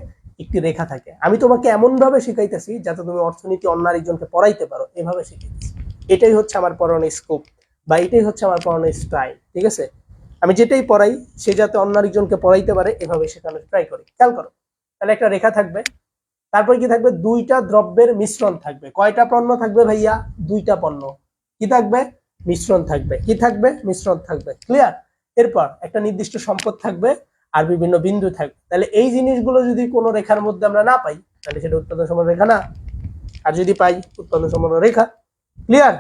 Speaker 1: একটি রেখা থাকে। আমি তোমাকে এমন ভাবে শিখাইতেছি যাতে তুমি অর্থনীতি অন্য আরেকজনকে পড়াইতে পারো, এভাবে শিখাইতেছি। এটাই হচ্ছে আমার পড়ানোর স্কোপ, বা এটাই হচ্ছে আমার পড়ানোর স্টাইল। ঠিক আছে? আমি যেটাই পড়াই সে যাতে অন্য আরেকজনকে পড়াইতে পারে এভাবে শেখানোর ট্রাই করি। খেয়াল করো, তাহলে একটা রেখা থাকবে, তারপরে কি থাকবে? দুইটা দ্রব্যের মিশ্রণ থাকবে। কয়টা পণ্য থাকবে ভাইয়া? দুইটা পণ্য। কি থাকবে? মিশ্রণ থাকবে। কি থাকবে? মিশ্রণ থাকবে। ক্লিয়ার? এরপর একটা নির্দিষ্ট সম্পদ থাকবে আর বিভিন্ন বিন্দু থাকবে। তাহলে এই জিনিসগুলো যদি কোনো রেখার মধ্যে আমরা না পাই তাহলে সেটা উৎপাদন সম্ভাবনা রেখা না। আর যদি পাই, উৎপাদন সম্ভাবনা রেখা। ক্লিয়ার?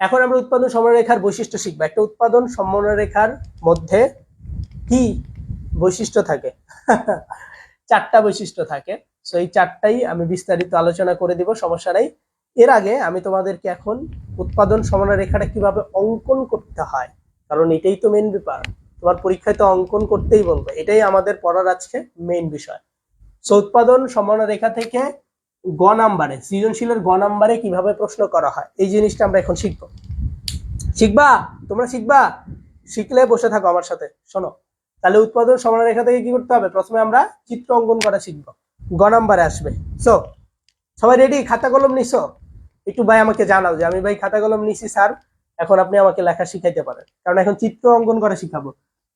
Speaker 1: এখন আমরা উৎপাদন সম্ভাবনা রেখার বৈশিষ্ট্য শিখবো। একটা উৎপাদন সম্ভাবনা রেখার মধ্যে কি বৈশিষ্ট্য থাকে? 4টা বৈশিষ্ট্য থাকে। সো এই 4টাই আমি বিস্তারিত আলোচনা করে দিব, সমস্যা নাই। এর আগে আমি তোমাদেরকে এখন উৎপাদন সম্ভাবনা রেখাটা কিভাবে অঙ্কন করতে হয়, কারণ এটাই তো মেইন ব্যাপার। তোমার পরীক্ষায় তো অঙ্কন করতেই বলবে, এটাই আমাদের পড়ার আজকে মেইন বিষয়। সো উৎপাদন সম্ভাবনা রেখা থেকে গ নাম্বারে, সৃজনশীলের গ নাম্বারে কিভাবে প্রশ্ন করা হয় এই জিনিসটা আমরা এখন শিখবো। শিখবা? তোমরা শিখবা? শিখলে বসে থাকো আমার সাথে, শোনো। তাহলে উৎপাদন সম্ভাবনা রেখা থেকে কি করতে হবে? প্রথমে আমরা চিত্র অঙ্কন করা শিখবো, গ নাম্বারে আসবে। সো সবাই রেডি? খাতা কলম নিছো? একটু ভাই আমাকে জানাও যে আমি ভাই খাতা কলম নিছি স্যার, এখন আপনি আমাকে লেখা শিখাইতে পারেন, কারণ এখন চিত্র অঙ্কন করা শিখাবো।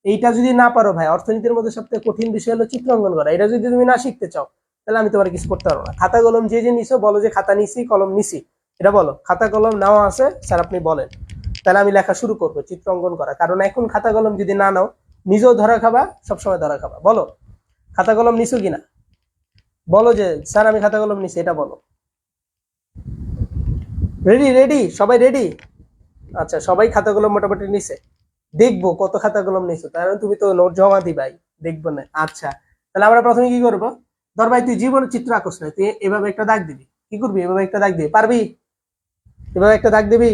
Speaker 1: এইটা যদি না পারো ভাই, অর্থনীতির মধ্যে সবথেকে কঠিন বিষয় হলো চিত্র অঙ্কন করা। এটা যদি তুমি না শিখতে চাও তাহলে আমি তোমার কিছু করতে পারবো না। খাতা কলম যে যে নিছো বলো যে খাতা নিছি কলম নিছি, এটা বলো। খাতা কলম নেওয়া আছে স্যার আপনি বলেন, তাহলে আমি লেখা শুরু করবো, চিত্র অঙ্কন করা। কারণ এখন খাতা কলম যদি না নাও নিজেও ধরা খাবা, সবসময় ধরা খাবা। বলো খাতা কলম নিছো কিনা, বলো যে স্যার আমি খাতা কলম নিছি, এটা বলো। রেডি রেডি সবাই রেডি? আচ্ছা সবাই খাতা কলম মোটামুটি নিছে, দেখবো কত খাতা কলম নিছো, কারণ তুমি তো নোট জমা দিবাই, দেখবো না। আচ্ছা তাহলে আমরা প্রথমে কি করবো, ধর ভাই তুই জীবনে চিত্র আঁকস না, তুই এভাবে একটা দাগ দিবি। কি করবি, এভাবে একটা দাগ দিবি, পারবি? এভাবে একটা দাগ দিবি,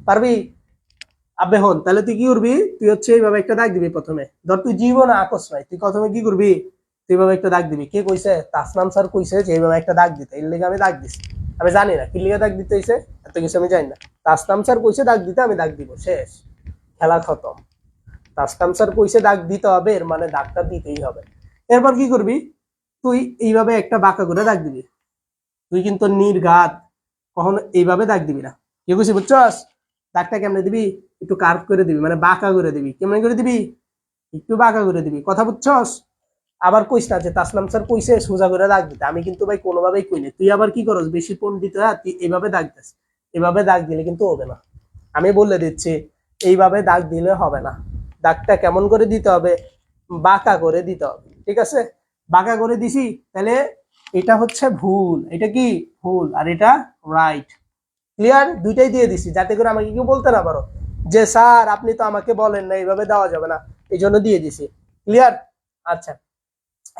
Speaker 1: পারবি? আবে হন, তাহলে তুই কি করবি, তুই হচ্ছে এইভাবে একটা দাগ দিবি প্রথমে। ধর তুই জীবনে আঁকস নাই, তুই প্রথমে কি করবি, তুই এইভাবে একটা দাগ দিবি। কে কইছে? তাসনাম স্যার কইছে যে এইভাবে একটা দাগ দিতে, এর লেগে আমি দাগ দিছি। আমি জানি না কি লিগে দাগ দিতে হইছে, এত কিছু আমি জানি না। তাসনাম স্যার কইছে দাগ দিতে, আমি দাগ দিব, শেষ, খেলা খতম। তাসনাম স্যার কইছে দাগ দিতে হবে, এর মানে দাগটা দিতেই হবে। এরপর কি করবি, তুই এইভাবে একটা বাঁকা করে দাগ দিবি। তুই কিন্তু নির্ঘাত কখনো এইভাবে দাগ দিবি না। কি কইছি বুঝছস? দাগটা কেমনে দিবি, একটু কার্ভ করে দিবি, মানে বাঁকা করে দিবি। কেমনে করে দিবি, একটু বাঁকা করে দিবি, কথা বুঝছস? আবার কইস না যে তাসলাম স্যার কইছে সোজা করে দাগ দিতে, আমি কিন্তু ভাই কোনোভাবেই কইনি। তুই আবার কি করস, বেশি পণ্ডিত হ্যাঁ, তুই এইভাবে দাগ দিস। এভাবে দাগ দিলে কিন্তু হবে না, আমি বলে দিচ্ছি, এইভাবে দাগ দিলে হবে না। দাগটা কেমন করে দিতে হবে, বাঁকা করে দিতে হবে, ঠিক আছে? বাঁকা করে দিছি, তাহলে এটা হচ্ছে ভুল, এটা কি ভুল, আর এটা রাইট। ক্লিয়ার? দুইটাই দিয়ে দিছি যাতে করে আমাকে কেউ বলতে না পারো যে স্যার আপনি তো আমাকে বলেন না এইভাবে দেওয়া যাবে না, এই জন্য দিয়ে দিছি। ক্লিয়ার? আচ্ছা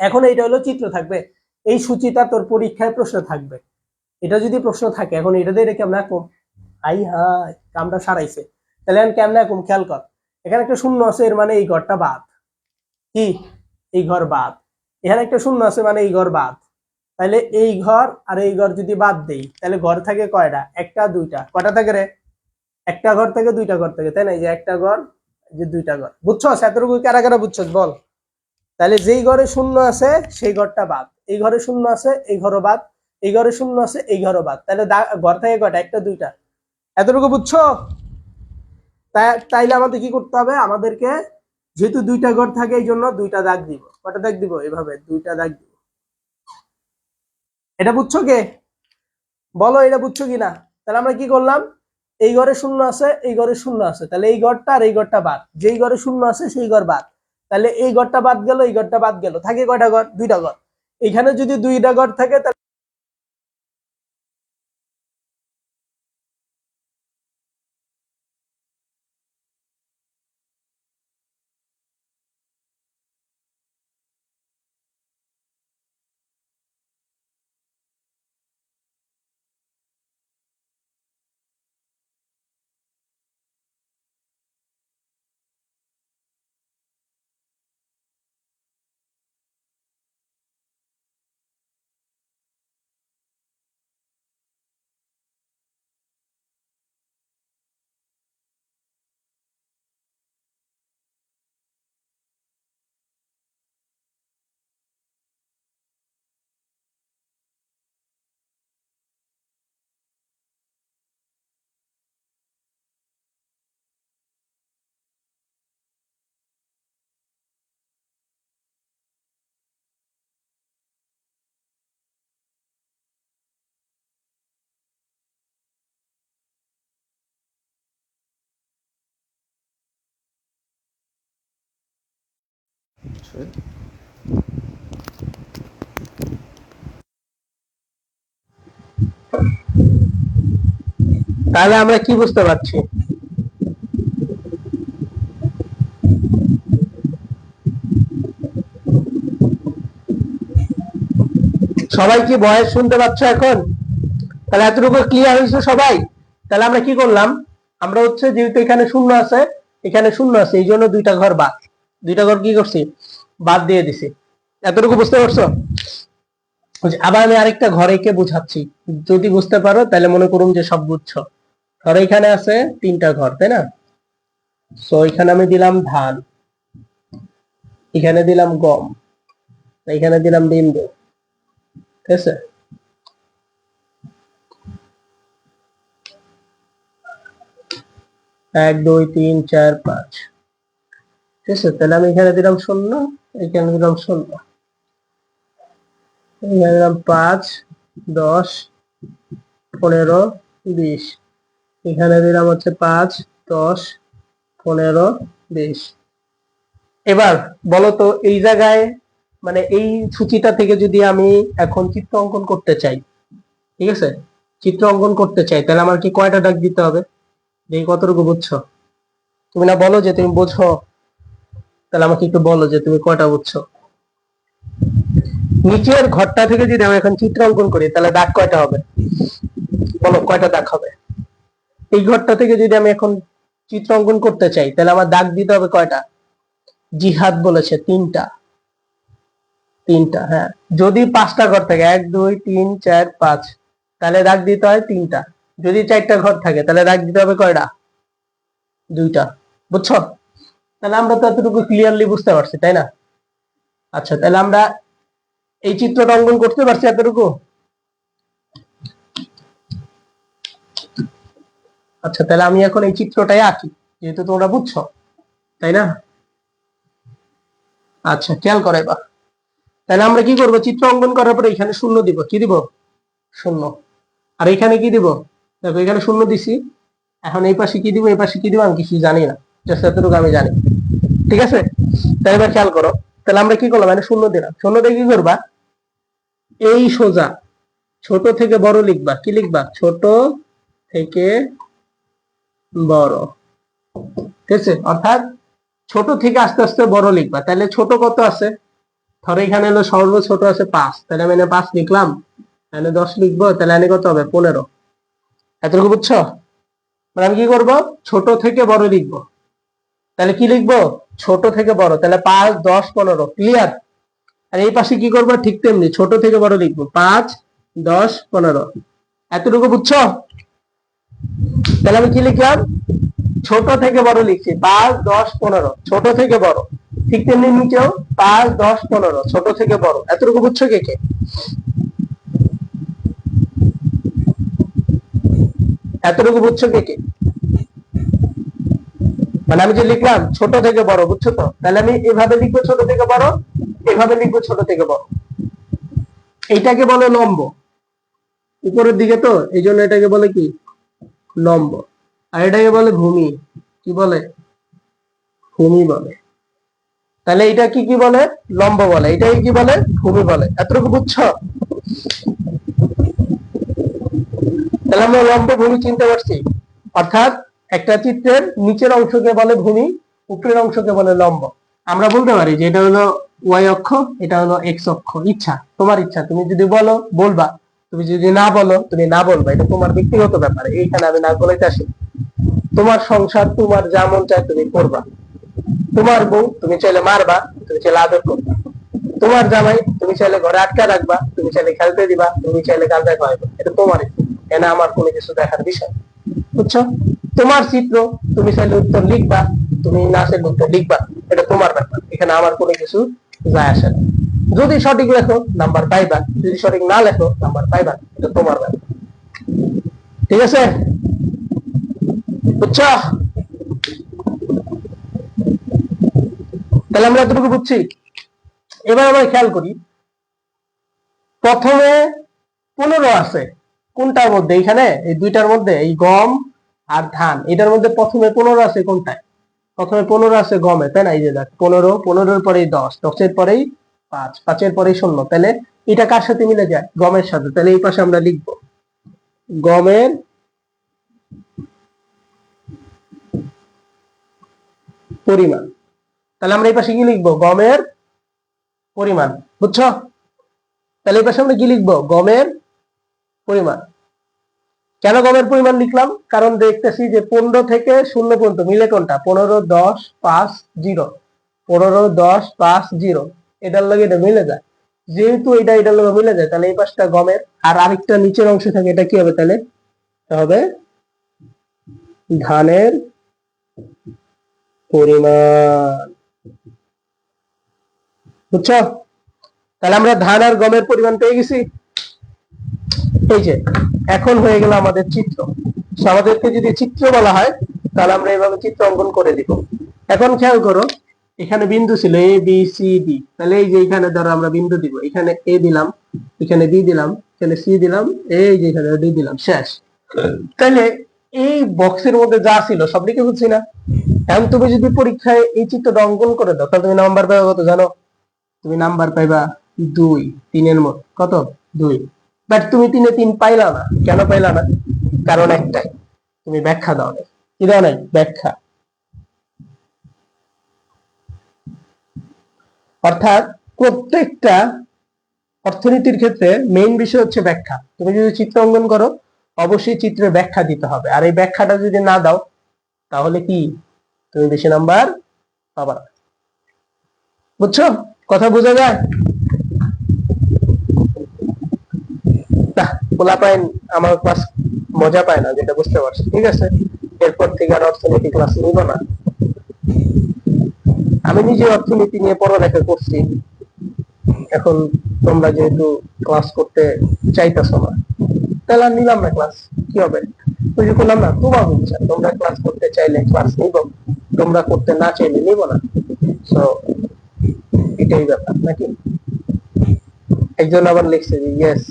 Speaker 1: এখন এইটা হলো চিত্র থাকবে, এই সূচিটা তোর পরীক্ষায় প্রশ্ন থাকবে। এটা যদি প্রশ্ন থাকে, এখন এটা দিয়ে কেমন কম, আই হাই কামটা সারাইছে। তাহলে এখন কেমন কম, খেয়াল কর, এখানে একটা শূন্য আছে, এর মানে এই ঘরটা বাদ। কি, এই ঘর বাদ। এখানে একটা শূন্য আছে, মানে এই ঘর বাদ। তাহলে এই ঘর আর এই ঘর যদি বাদ দেই, তাহলে ঘর থাকে কয়টা, একটা দুইটা, কয়টা থাকে রে, একটা ঘর থেকে দুইটা ঘর থেকে, তাই না? এই যে একটা ঘর, যে দুইটা ঘর, বুঝছো? এতটুকু কারা কারা বুঝছো বল? তাহলে যেই ঘরে শূন্য আছে সেই ঘরটা বাদ, এই ঘরে শূন্য আছে এই ঘরও বাদ, এই ঘরে শূন্য আছে এই ঘরও বাদ। তাহলে ঘর থেকে কয়টা, একটা দুইটা, এতটুকু বুঝছো? তাইলে আমাদের কি করতে হবে, আমাদেরকে যেহেতু দুইটা ঘর থাকে এই জন্য দুইটা দাগ দিব। কয়টা দাগ দিব, এভাবে দুইটা দাগ দিব। এটা বুঝছো কে, বলো এটা বুঝছো কিনা? তাহলে আমরা কি করলাম, এই ঘরে শূন্য আছে এই ঘরে শূন্য আছে, তাহলে এই ঘরটা আর এই ঘরটা বাদ, যেই ঘরে শূন্য আছে সেই ঘর বাদ। তাহলে এই ঘরটা বাদ গেল, এই ঘরটা বাদ গেল, থাকে কয়টা ঘর, দুইটা ঘর। এখানে যদি দুইটা ঘর থাকে তাহলে তাহলে আমরা কি বুঝতে পারছি, সবাই কি ভয়েস শুনতে পাচ্ছ এখন? তাহলে এতটুকু ক্লিয়ার হয়েছে সবাই? তাহলে আমরা কি করলাম, আমরা হচ্ছে যেহেতু এখানে শূন্য আছে এখানে শূন্য আছে, এই জন্য দুইটা ঘর বাদ, দুইটা ঘর কি করছি, বাদ দিয়ে দিছি। এতটুকু বুঝতে পারছো? আবার আমি আরেকটা ঘরে কে বুঝাচ্ছি, যদি বুঝতে পারো তাহলে মনে করুন যে সব বুঝছো। ধরো এখানে আছে তিনটা ঘর, তাই না? সো এখানে আমি দিলাম ধান, এখানে দিলাম গম, এখানে দিলাম বিন্দু, ঠিক আছে? এক দুই তিন চার পাঁচ, ঠিক আছে? তাহলে আমি এখানে দিলাম শূন্য, এখানে দিলাম শূন্য। এখানে দিলাম 5, 10, 15, 20। এখানে দিলাম হচ্ছে 5, 10, 15, 20। এবার বলো তো এই জায়গায় মানে এই সূচিটা থেকে যদি আমি এখন চিত্র অঙ্কন করতে চাই, ঠিক আছে, চিত্র অঙ্কন করতে চাই, তাহলে আমার কি কয়টা দাগ দিতে হবে? দেখি কতটুকু বুঝছো। তুমি না বলো যে তুমি বোঝো, তাহলে আমাকে একটু বলো যে তুমি কয়টা বুঝছো। নিচের ঘরটা থেকে যদি আমি এখন চিত্র অঙ্কন করি তাহলে দাগ কয়টা হবে? বলো কয়টা দাগ হবে? এই ঘরটা থেকে যদি আমি এখন চিত্র অঙ্কন করতে চাই তাহলে আমার দাগ দিতে হবে কয়টা? জিহাদ বলেছে 3টা। 3টা, হ্যাঁ। যদি 5টা ঘর থাকে, 1, 2, 3, 4, 5, তাহলে দাগ দিতে হয় 3টা। যদি 4টা ঘর থাকে তাহলে দাগ দিতে হবে কয়টা? 2টা। বুঝছো? তাহলে আমরা তো এতটুকু ক্লিয়ারলি বুঝতে পারছি, তাই না? আচ্ছা, তাহলে আমরা এই চিত্রটা অঙ্কন করতে পারছি এতটুকু। আচ্ছা, তাহলে আমি এখন এই চিত্রটাই আঁকি, যেহেতু তোমরা বুঝছো, তাই না? আচ্ছা, খেয়াল করো এবার। তাহলে আমরা কি করব? চিত্র অঙ্কন করার পরে এখানে শূন্য দিব। কি দিব? শূন্য। আর এখানে কি দিব? দেখো এখানে শূন্য দিছি। এখন এই পাশে কি দিব, এই পাশে কি দিব আমি কিছু জানি না, জাস্ট এতটুকু আমি জানি। ঠিক আছে? তাহলে এবার খেয়াল করো। তাহলে আমরা কি করলাম? মানে শূন্য দিলাম। শূন্য দিয়ে কি করবা? এই সোজা ছোট থেকে বড় লিখবা। কি লিখবা? ছোট থেকে বড়। ঠিক আছে? অর্থাৎ ছোট থেকে আস্তে আস্তে বড় লিখবা। তাহলে ছোট কত আছে? ধরো এখানে হলো সর্ব ছোট আছে 5, তাহলে আমি 5 লিখলাম। এখানে 10 লিখবো, তাহলে এখানে কত হবে? 15। এতটুকু বুঝছো? মানে আমি কি করব? ছোট থেকে বড় লিখবো। তাহলে কি লিখবো? ছোট থেকে বড়। তাহলে 5, 10, 15। ক্লিয়ার? আর এই পাশে কি করবো? ঠিক তেমনি ছোট থেকে বড় লিখবো। 5, 10, 15। এতটুকু বুঝছো? তাহলে আমি কি লিখলাম? ছোট থেকে বড় লিখছি 5, 10, 15। ছোট থেকে বড়। ঠিক তেমনি নিচেও 5, 10, 15। ছোট থেকে বড়। এতটুকু বুঝছো কে কে? এতটুকু বুঝছো কে কে? মানে আমি যে লিখলাম ছোট থেকে বড়, বুঝছো তো? তাহলে আমি এভাবে লিখবো ছোট থেকে বড়, এভাবে লিখবো ছোট থেকে বড়। এইটাকে বলে লম্ব। উপরের দিকে তো, এই জন্য এটাকে বলে কি? লম্ব। আর এটাকে বলে ভূমি। কি বলে? ভূমি বলে। তাহলে এটা কি কি বলে? লম্ব বলে। এটাকে কি বলে? ভূমি বলে। এতটুকু বুঝছো? তাহলে আমরা লম্ব ভূমি চিনতে পারছি। অর্থাৎ একটা চিত্রের নিচের অংশকে বলে ভূমি, উপরের অংশকে বলে লম্ব। আমরা বলতে পারি যে এটা হলো ওয়াই অক্ষ, এটা হলো এক্স অক্ষ। ইচ্ছা, তোমার ইচ্ছা। তুমি যদি বলো বলবা, তুমি যদি না বলো তুমি না বলবা। এটা তোমার ব্যক্তিগত ব্যাপার। এইখানে আমি না বলাইতে আসি। তোমার সংসার, তোমার যা মন চায় তুমি করবা। তোমার বউ, তুমি চাইলে মারবা, তুমি চাইলে আদর করবা। তোমার জামাই, তুমি চাইলে ঘরে আটকা রাখবা, তুমি চাইলে খেলতে দিবা, তুমি চাইলে গাঁজা খাওয়াইবা। এটা তোমার ইচ্ছা। এখানে আমার কোনো কিছু দেখার বিষয়। বুঝছো? তোমার চিত্র, তুমি চাইলে উত্তর লিখবা, তুমি না চাইলে উত্তর লিখবা। এটা তোমার ব্যাপার। এখানে আমার কোনো কিছু যায় আসে না। যদি সঠিক লেখো নাম্বার পাইবা, যদি সঠিক না লেখো নাম্বার পাইবা। এটা তোমার ব্যাপার। ঠিক আছে? বুঝছো? তাহলে আমরা এতটুকু বুঝছি। এবার আমরা খেয়াল করি, প্রথমে 15 আছে কোনটার মধ্যে? এখানে এই দুইটার মধ্যে, এই গম আর ধান, এটার মধ্যে প্রথমে 15 আছে কোনটায়? প্রথমে 15 আছে গমে, তাই না? এই যে দেখ 15, 15-এর পরেই 10, 10-এর পরেই 5, 5-এর পরেই 0। তাহলে এটা কার সাথে মিলে যায়? গমের সাথে। তাহলে এই পাশে আমরা লিখবো গমের পরিমাণ। তাহলে আমরা এই পাশে কি লিখবো? গমের পরিমাণ। বুঝছো? তাহলে এই পাশে আমরা কি লিখবো? গমের পরিমাণ। কেন গমের পরিমাণ লিখলাম? কারণ দেখতেছি যে 15 থেকে 0 পর্যন্ত মিলে কোনটা? 15, 10, 5, 0। 15, 10, 5, 0। এটার লগে এটা মিলে যায়। যেহেতু এটা এটার লগে মিলে যায়, তাহলে এই পাশটা গমের। আর আরেকটা নিচের অংশ থাকে, এটা কি হবে তাহলে? হবে ধানের পরিমাণ। বুঝছো? তাহলে আমরা ধান আর গমের পরিমাণ পেয়ে গেছি। এই যে এখন হয়ে গেল আমাদের চিত্র। আমাদেরকে যদি চিত্র বলা হয় তাহলে আমরা এইভাবে চিত্র অঙ্কন করে দিব। এখন খেয়াল করো, এখানে বিন্দু ছিল এ বি সি ডি, তাহলে এই যে এখানে ধরো আমরা বিন্দু দিব, এখানে এ দিলাম, এখানে বি দিলাম, এখানে সি দিলাম, এই যে এখানে ডি দিলাম, শেষ। তাহলে এই বক্সের মধ্যে যা ছিল সব লিখে ফেলছি না? এখন তুমি যদি পরীক্ষায় এই চিত্রটা অঙ্কন করে দাও, তাহলে তুমি নাম্বার পাইবা কত জানো? তুমি নাম্বার পাইবা 2, 3-এর মত কত 2। বাট তুমি 3-এ 3 পাইলা না, কেন পাইলা না? কারণ একটাই, তুমি ব্যাখ্যা দাও নাই। কি দাও নাই? ব্যাখ্যা। অর্থাৎ প্রত্যেকটা অর্থনীতির ক্ষেত্রে মেইন বিষয় হচ্ছে ব্যাখ্যা। তুমি যদি চিত্র অঙ্কন করো, অবশ্যই চিত্রের ব্যাখ্যা দিতে হবে, আর এই ব্যাখ্যাটা যদি না দাও তাহলে কি তুমি বেশি নাম্বার পাবা না। বুঝছো? কথা বোঝা যায়? পোলাপাইন আমার ক্লাস মজা পায় না, যেটা বুঝতে পারছি। ঠিক আছে, এরপর থেকে আর অর্থনীতি ক্লাস নিব না। আমি নিজে অর্থনীতি নিয়ে পড়ালেখা করছি, এখন তোমরা যেহেতু ক্লাস করতে চাইতেছো না, তাহলে আর নিলাম না ক্লাস। কি হবে? ওই যে করলাম না, তোমার ইচ্ছা, তোমরা ক্লাস করতে চাইলে ক্লাস নিব, তোমরা করতে না চাইলে নিব না। তো এটাই ব্যাপার নাকি? একজন আবার লিখছে যে ইয়েস,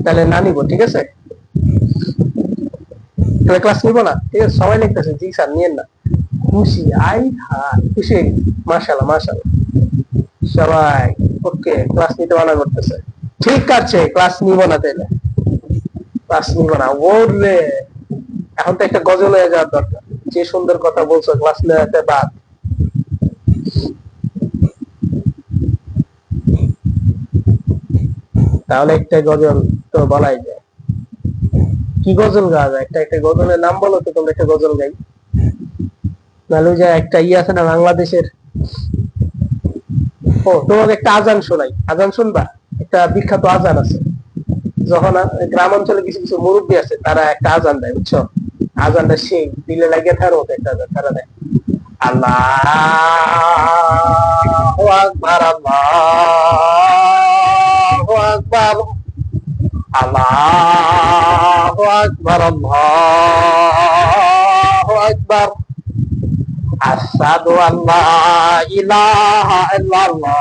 Speaker 1: তাহলে না নিব। ঠিক আছে, তাহলে ক্লাস নিব না। ঠিক আছে, সবাই লিখতেছে জি স্যার নিয়েন না। খুশি, আই হাই খুশি, মাশাআল্লাহ মাশাআল্লাহ, সবাই ওকে, ক্লাস নিতে মানা করতেছে। ঠিক আছে, ক্লাস নিব না, তাইলে ক্লাস নিব না। ওরে, এখন তো একটা গজল হয়ে যাওয়ার দরকার, যে সুন্দর কথা বলছো, ক্লাস নেওয়াতে বাদ। তাহলে একটা গজল তো বলাই যায়। কি গজল গাওয়া যায়? একটা গজলের নাম বলো তো, তোমরা একটা গজল গাই। নাহলে যে একটা আছে না বাংলাদেশের, ও তোমাকে একটা আজান শোনাই, আজান শুনবা? একটা বিখ্যাত আজান আছে, যখন গ্রাম অঞ্চলে কিছু কিছু মুরব্বী আছে, তারা একটা আজান দেয়, বুঝছো? আজানটা সেই দিলে লাগিয়ে থাকার মতো একটা আজান তারা দেয়। আল্লাহু আকবার, আল্লাহু আকবার, আল্লাহু আকবার, আল্লাহু আকবার, আশহাদু আল্লা ইলাহা ইল্লাল্লাহ,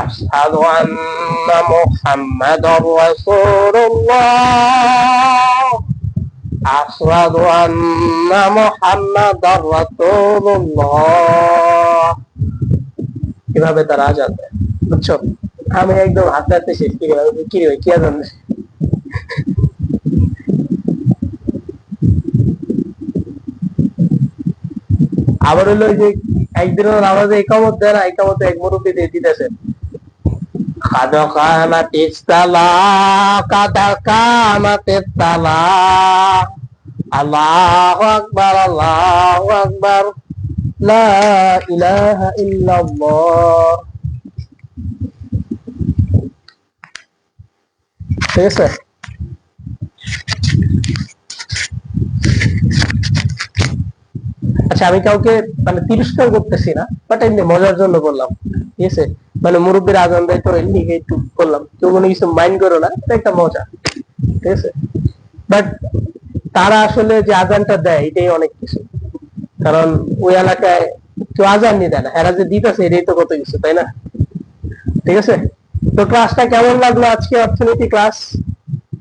Speaker 1: আশহাদু আন্না মুহাম্মাদার রাসূলুল্লাহ, আশহাদু আন্না মুহাম্মাদার রাসূলুল্লাহ। কিভাবে তারা আজান দেয়, বুঝছো? আমি একদম হাতে হাতে শেষ। কি রে কি আজান দেয়? আবার হলো যে একদিন আমাদের একামত দেয় না, একামতে এক মুরব্বী দিয়ে দিতেছে, কাদ কামাতিস সালাহ, কাদ কামাতিস সালাহ, আল্লাহু আকবার, আল্লাহু আকবার, লা ইলাহা ইল্লাল্লাহ। ঠিক আছে, আচ্ছা আমি কাউকে মানে তিরস্কার করতেছি না, বাট এমনি মজার জন্য বললাম। ঠিক আছে, মানে মুরব্বীর আজান দেয় তো এমনি একটু বললাম, কেউ কোনো কিছু মাইন্ড করো না, এটা একটা মজা। ঠিক আছে, বাট তারা আসলে যে আজানটা দেয় এটাই অনেক কিছু, কারণ ওই এলাকায় কেউ আজান নিয়ে দেয় না, এরা যে দিতেছে এটাই তো কত কিছু, তাই না? ঠিক আছে, তো ক্লাসটা কেমন লাগলো আজকে অর্থনীতি ক্লাস?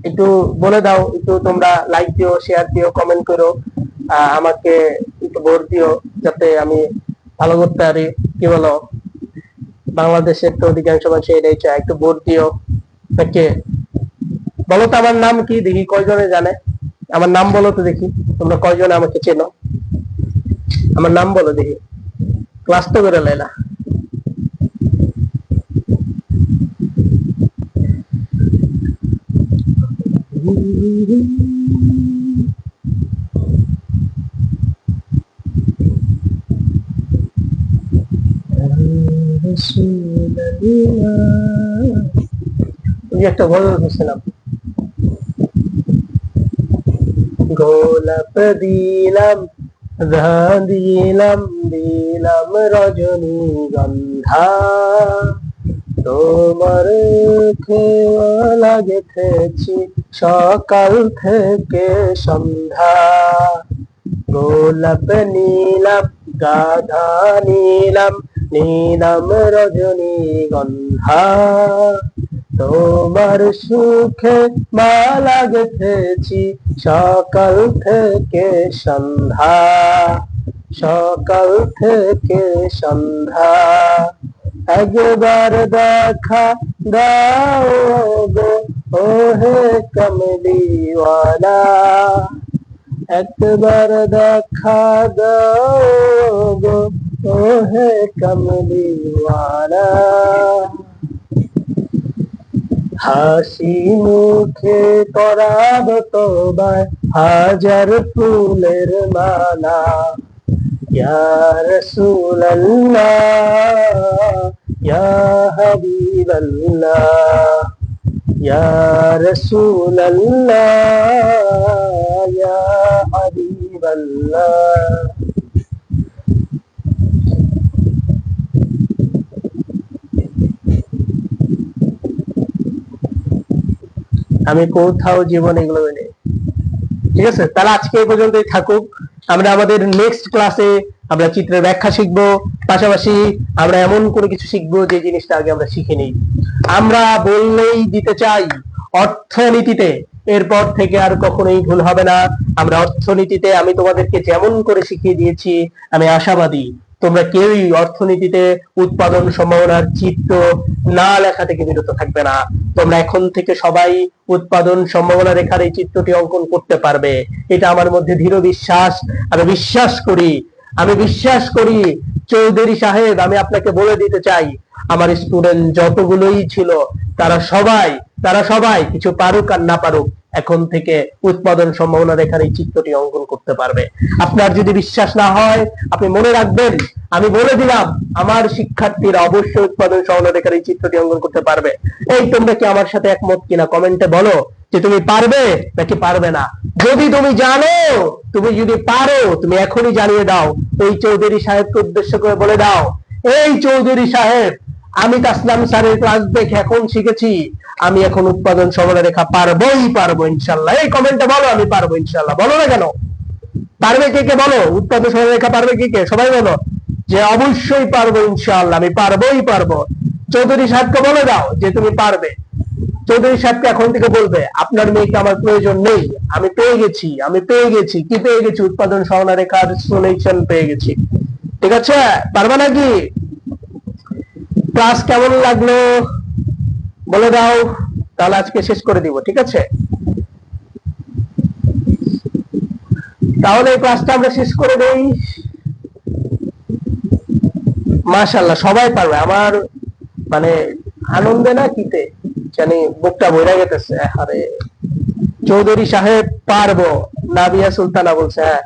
Speaker 1: একটু বলে দাও, একটু তোমরা লাইক দিও, শেয়ার দিও, কমেন্ট করো, আমাকে একটু ভোট দিও, যাতে আমি ভালো করতে পারি। কি বলো? বাংলাদেশের তো অধিকাংশ মানুষ এটাই চায়, একটু ভোট দিও। ওকে, বলো তো আমার নাম কি, দেখি কয়জনে জানে। আমার নাম বলো তো দেখি, তোমরা কয়জনে আমাকে চেনো? আমার নাম বলো দেখি, ক্লাস তো করে লাইলা। একটা গজল শুনছিলাম, গোলাপ দিলাম, দিলাম, দিলাম রজনীগন্ধা, তোমার খেয়াল গেথেছি সকাল থেকে সন্ধ্যা, গোলাপ নিলাম, গাধা নীলাম নীলাম রজনীগন্ধা, তোমার সুখে মালা গেঁথেছি সকাল থেকে সন্ধ্যা, সকাল থেকে সন্ধ্যা। একবার দেখা দাও গো ওহে কমলিওয়ালা, একবার দেখা দাও গো ওহে কমলিওয়ালা। হাসি মুখে পরাব তোমায় হাজার ফুলের মালা, ইয়া রাসূলুল্লাহ ইয়া হাবিবাল্লাহ, ইয়া রাসূলুল্লাহ ইয়া হাবিবাল্লাহ। আমি কোথাও জীবন এগুলো মেনে, ঠিক আছে? তাহলে আজকে এই পর্যন্তই থাকুক। আমরা আমাদের নেক্সট ক্লাসে আমরা চিত্রের ব্যাখ্যা শিখবো, পাশাপাশি আমরা এমন কোনো কিছু শিখবো যে জিনিসটা আগে আমরা শিখিনি। আমরা বললেই দিতে চাই অর্থনীতিতে এরপর থেকে আর কখনোই ভুল হবে না। আমরা অর্থনীতিতে আমি তোমাদেরকে যেমন করে শিখিয়ে দিয়েছি, আমি আশাবাদী তোমরা কেউই অর্থনীতিতে উৎপাদন সম্ভাবনার চিত্র না লেখা থেকে বিরত থাকবে না। তোমরা এখন থেকে সবাই উৎপাদন সম্ভাবনা রেখার এই চিত্রটি অঙ্কন করতে পারবে, এটা আমার মধ্যে দৃঢ় বিশ্বাস। আমি বিশ্বাস করি চৌধুরী সাহেব, আমি আপনাকে বলে দিতে চাই আমার স্টুডেন্ট যতগুলোই ছিল তারা সবাই কিছু পারুক আর না পারুক এখন থেকে উৎপাদন সম্ভাবনা রেখার এই চিত্রটি অঙ্কন করতে পারবে। আপনার যদি বিশ্বাস না হয় আপনি মনে রাখবেন, আমি বলে দিলাম আমার শিক্ষার্থীরা অবশ্যই উৎপাদন সম্ভাবনা রেখার এই চিত্রটি অঙ্কন করতে পারবে। এই তোমরা কি আমার সাথে একমত কিনা কমেন্টে বলো যে তুমি পারবে নাকি পারবে না। যদি তুমি জানো, তুমি যদি পারো, তুমি এখনই জানিয়ে দাও, ওই চৌধুরী সাহেবকে উদ্দেশ্য করে বলে দাও, এই চৌধুরী সাহেব, আমি তাসলাম স্যারের ক্লাস দেখে এখন শিখেছি আমি এখন উৎপাদন সম্ভাবনা রেখা পারবো ইনশাল্লাহ। এই কমেন্টে বলো আমি পারবো ইনশাল্লাহ। বলো না কেন? পারবে কে কে বলো? উৎপাদন সম্ভাবনা রেখা পারবে কে কে? সবাই বলো যে অবশ্যই পারবো ইনশাল্লাহ, আমি পারবো। চৌধুরী সাহেবকে বলে দাও যে তুমি পারবে। চৌধুরী সাহেবকে এখন থেকে বলবে আপনার মেয়েকে আমার প্রয়োজন নেই, আমি পেয়ে গেছি। কি পেয়ে গেছি? উৎপাদন সম্ভাবনা রেখার সলিউশন পেয়ে গেছি। ঠিক আছে? পারবে নাকি? ক্লাস কেমন লাগলো বলে দাও, তাহলে আজকে শেষ করে দিব। ঠিক আছে? তাহলে এই ক্লাসটা আমরা শেষ করে দেই। মাশাআল্লাহ সবাই পারবে। আমার মানে আনন্দে না কিতে জানি বুকটা বইরা গেতেছে। আরে চৌধুরী সাহেব পারবো, নাবিয়া সুলতানা বলছে। হ্যাঁ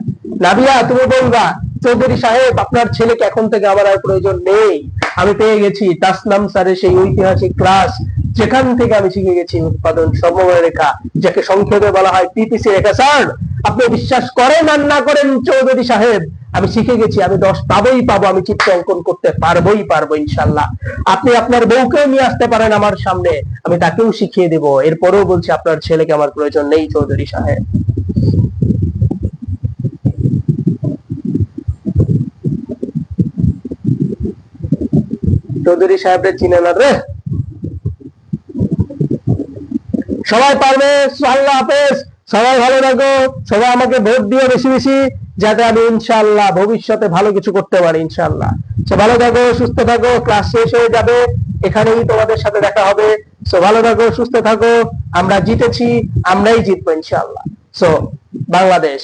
Speaker 1: নাবিয়া, তুমি বলবা চৌধুরী সাহেব আপনার ছেলেকে এখন থেকে আমার আর প্রয়োজন নেই, আমি পেয়ে গেছি তাসলাম স্যারের সেই ঐতিহাসিক ক্লাস যেখান থেকে আমি শিখে গেছি উৎপাদন সম্ভাবনা রেখা, যাকে সংক্ষেপে বলা হয় পিপিসি রেখা। স্যার আপনি বিশ্বাস করেন আর না করেন চৌধুরী সাহেব, আমি শিখে গেছি, আমি 10 পাবো, আমি চিত্র অঙ্কন করতে পারবো ইনশাল্লাহ। আপনি আপনার বউকেও নিয়ে আসতে পারেন আমার সামনে, আমি তাকেও শিখিয়ে দেব। এরপরেও বলছি আপনার ছেলেকে আমার প্রয়োজন নেই চৌধুরী সাহেব। চৌধুরী সাহেবরে চিনে না রে। সবাই পারবে। আল্লাহ হাফেজ, সবাই ভালো থাকো, সবাই আমাকে ভোট দিও বেশি বেশি, যাতে আমি ইনশাআল্লাহ ভবিষ্যতে ভালো কিছু করতে পারি ইনশাআল্লাহ। সো ভালো থাকো, সুস্থ থাকো, ক্লাস শেষ হয়ে যাবে, এখানেই তোমাদের সাথে দেখা হবে। সো ভালো থাকো, সুস্থ থাকো, আমরা জিতেছি, আমরাই জিতবো ইনশাআল্লাহ। সো বাংলাদেশ।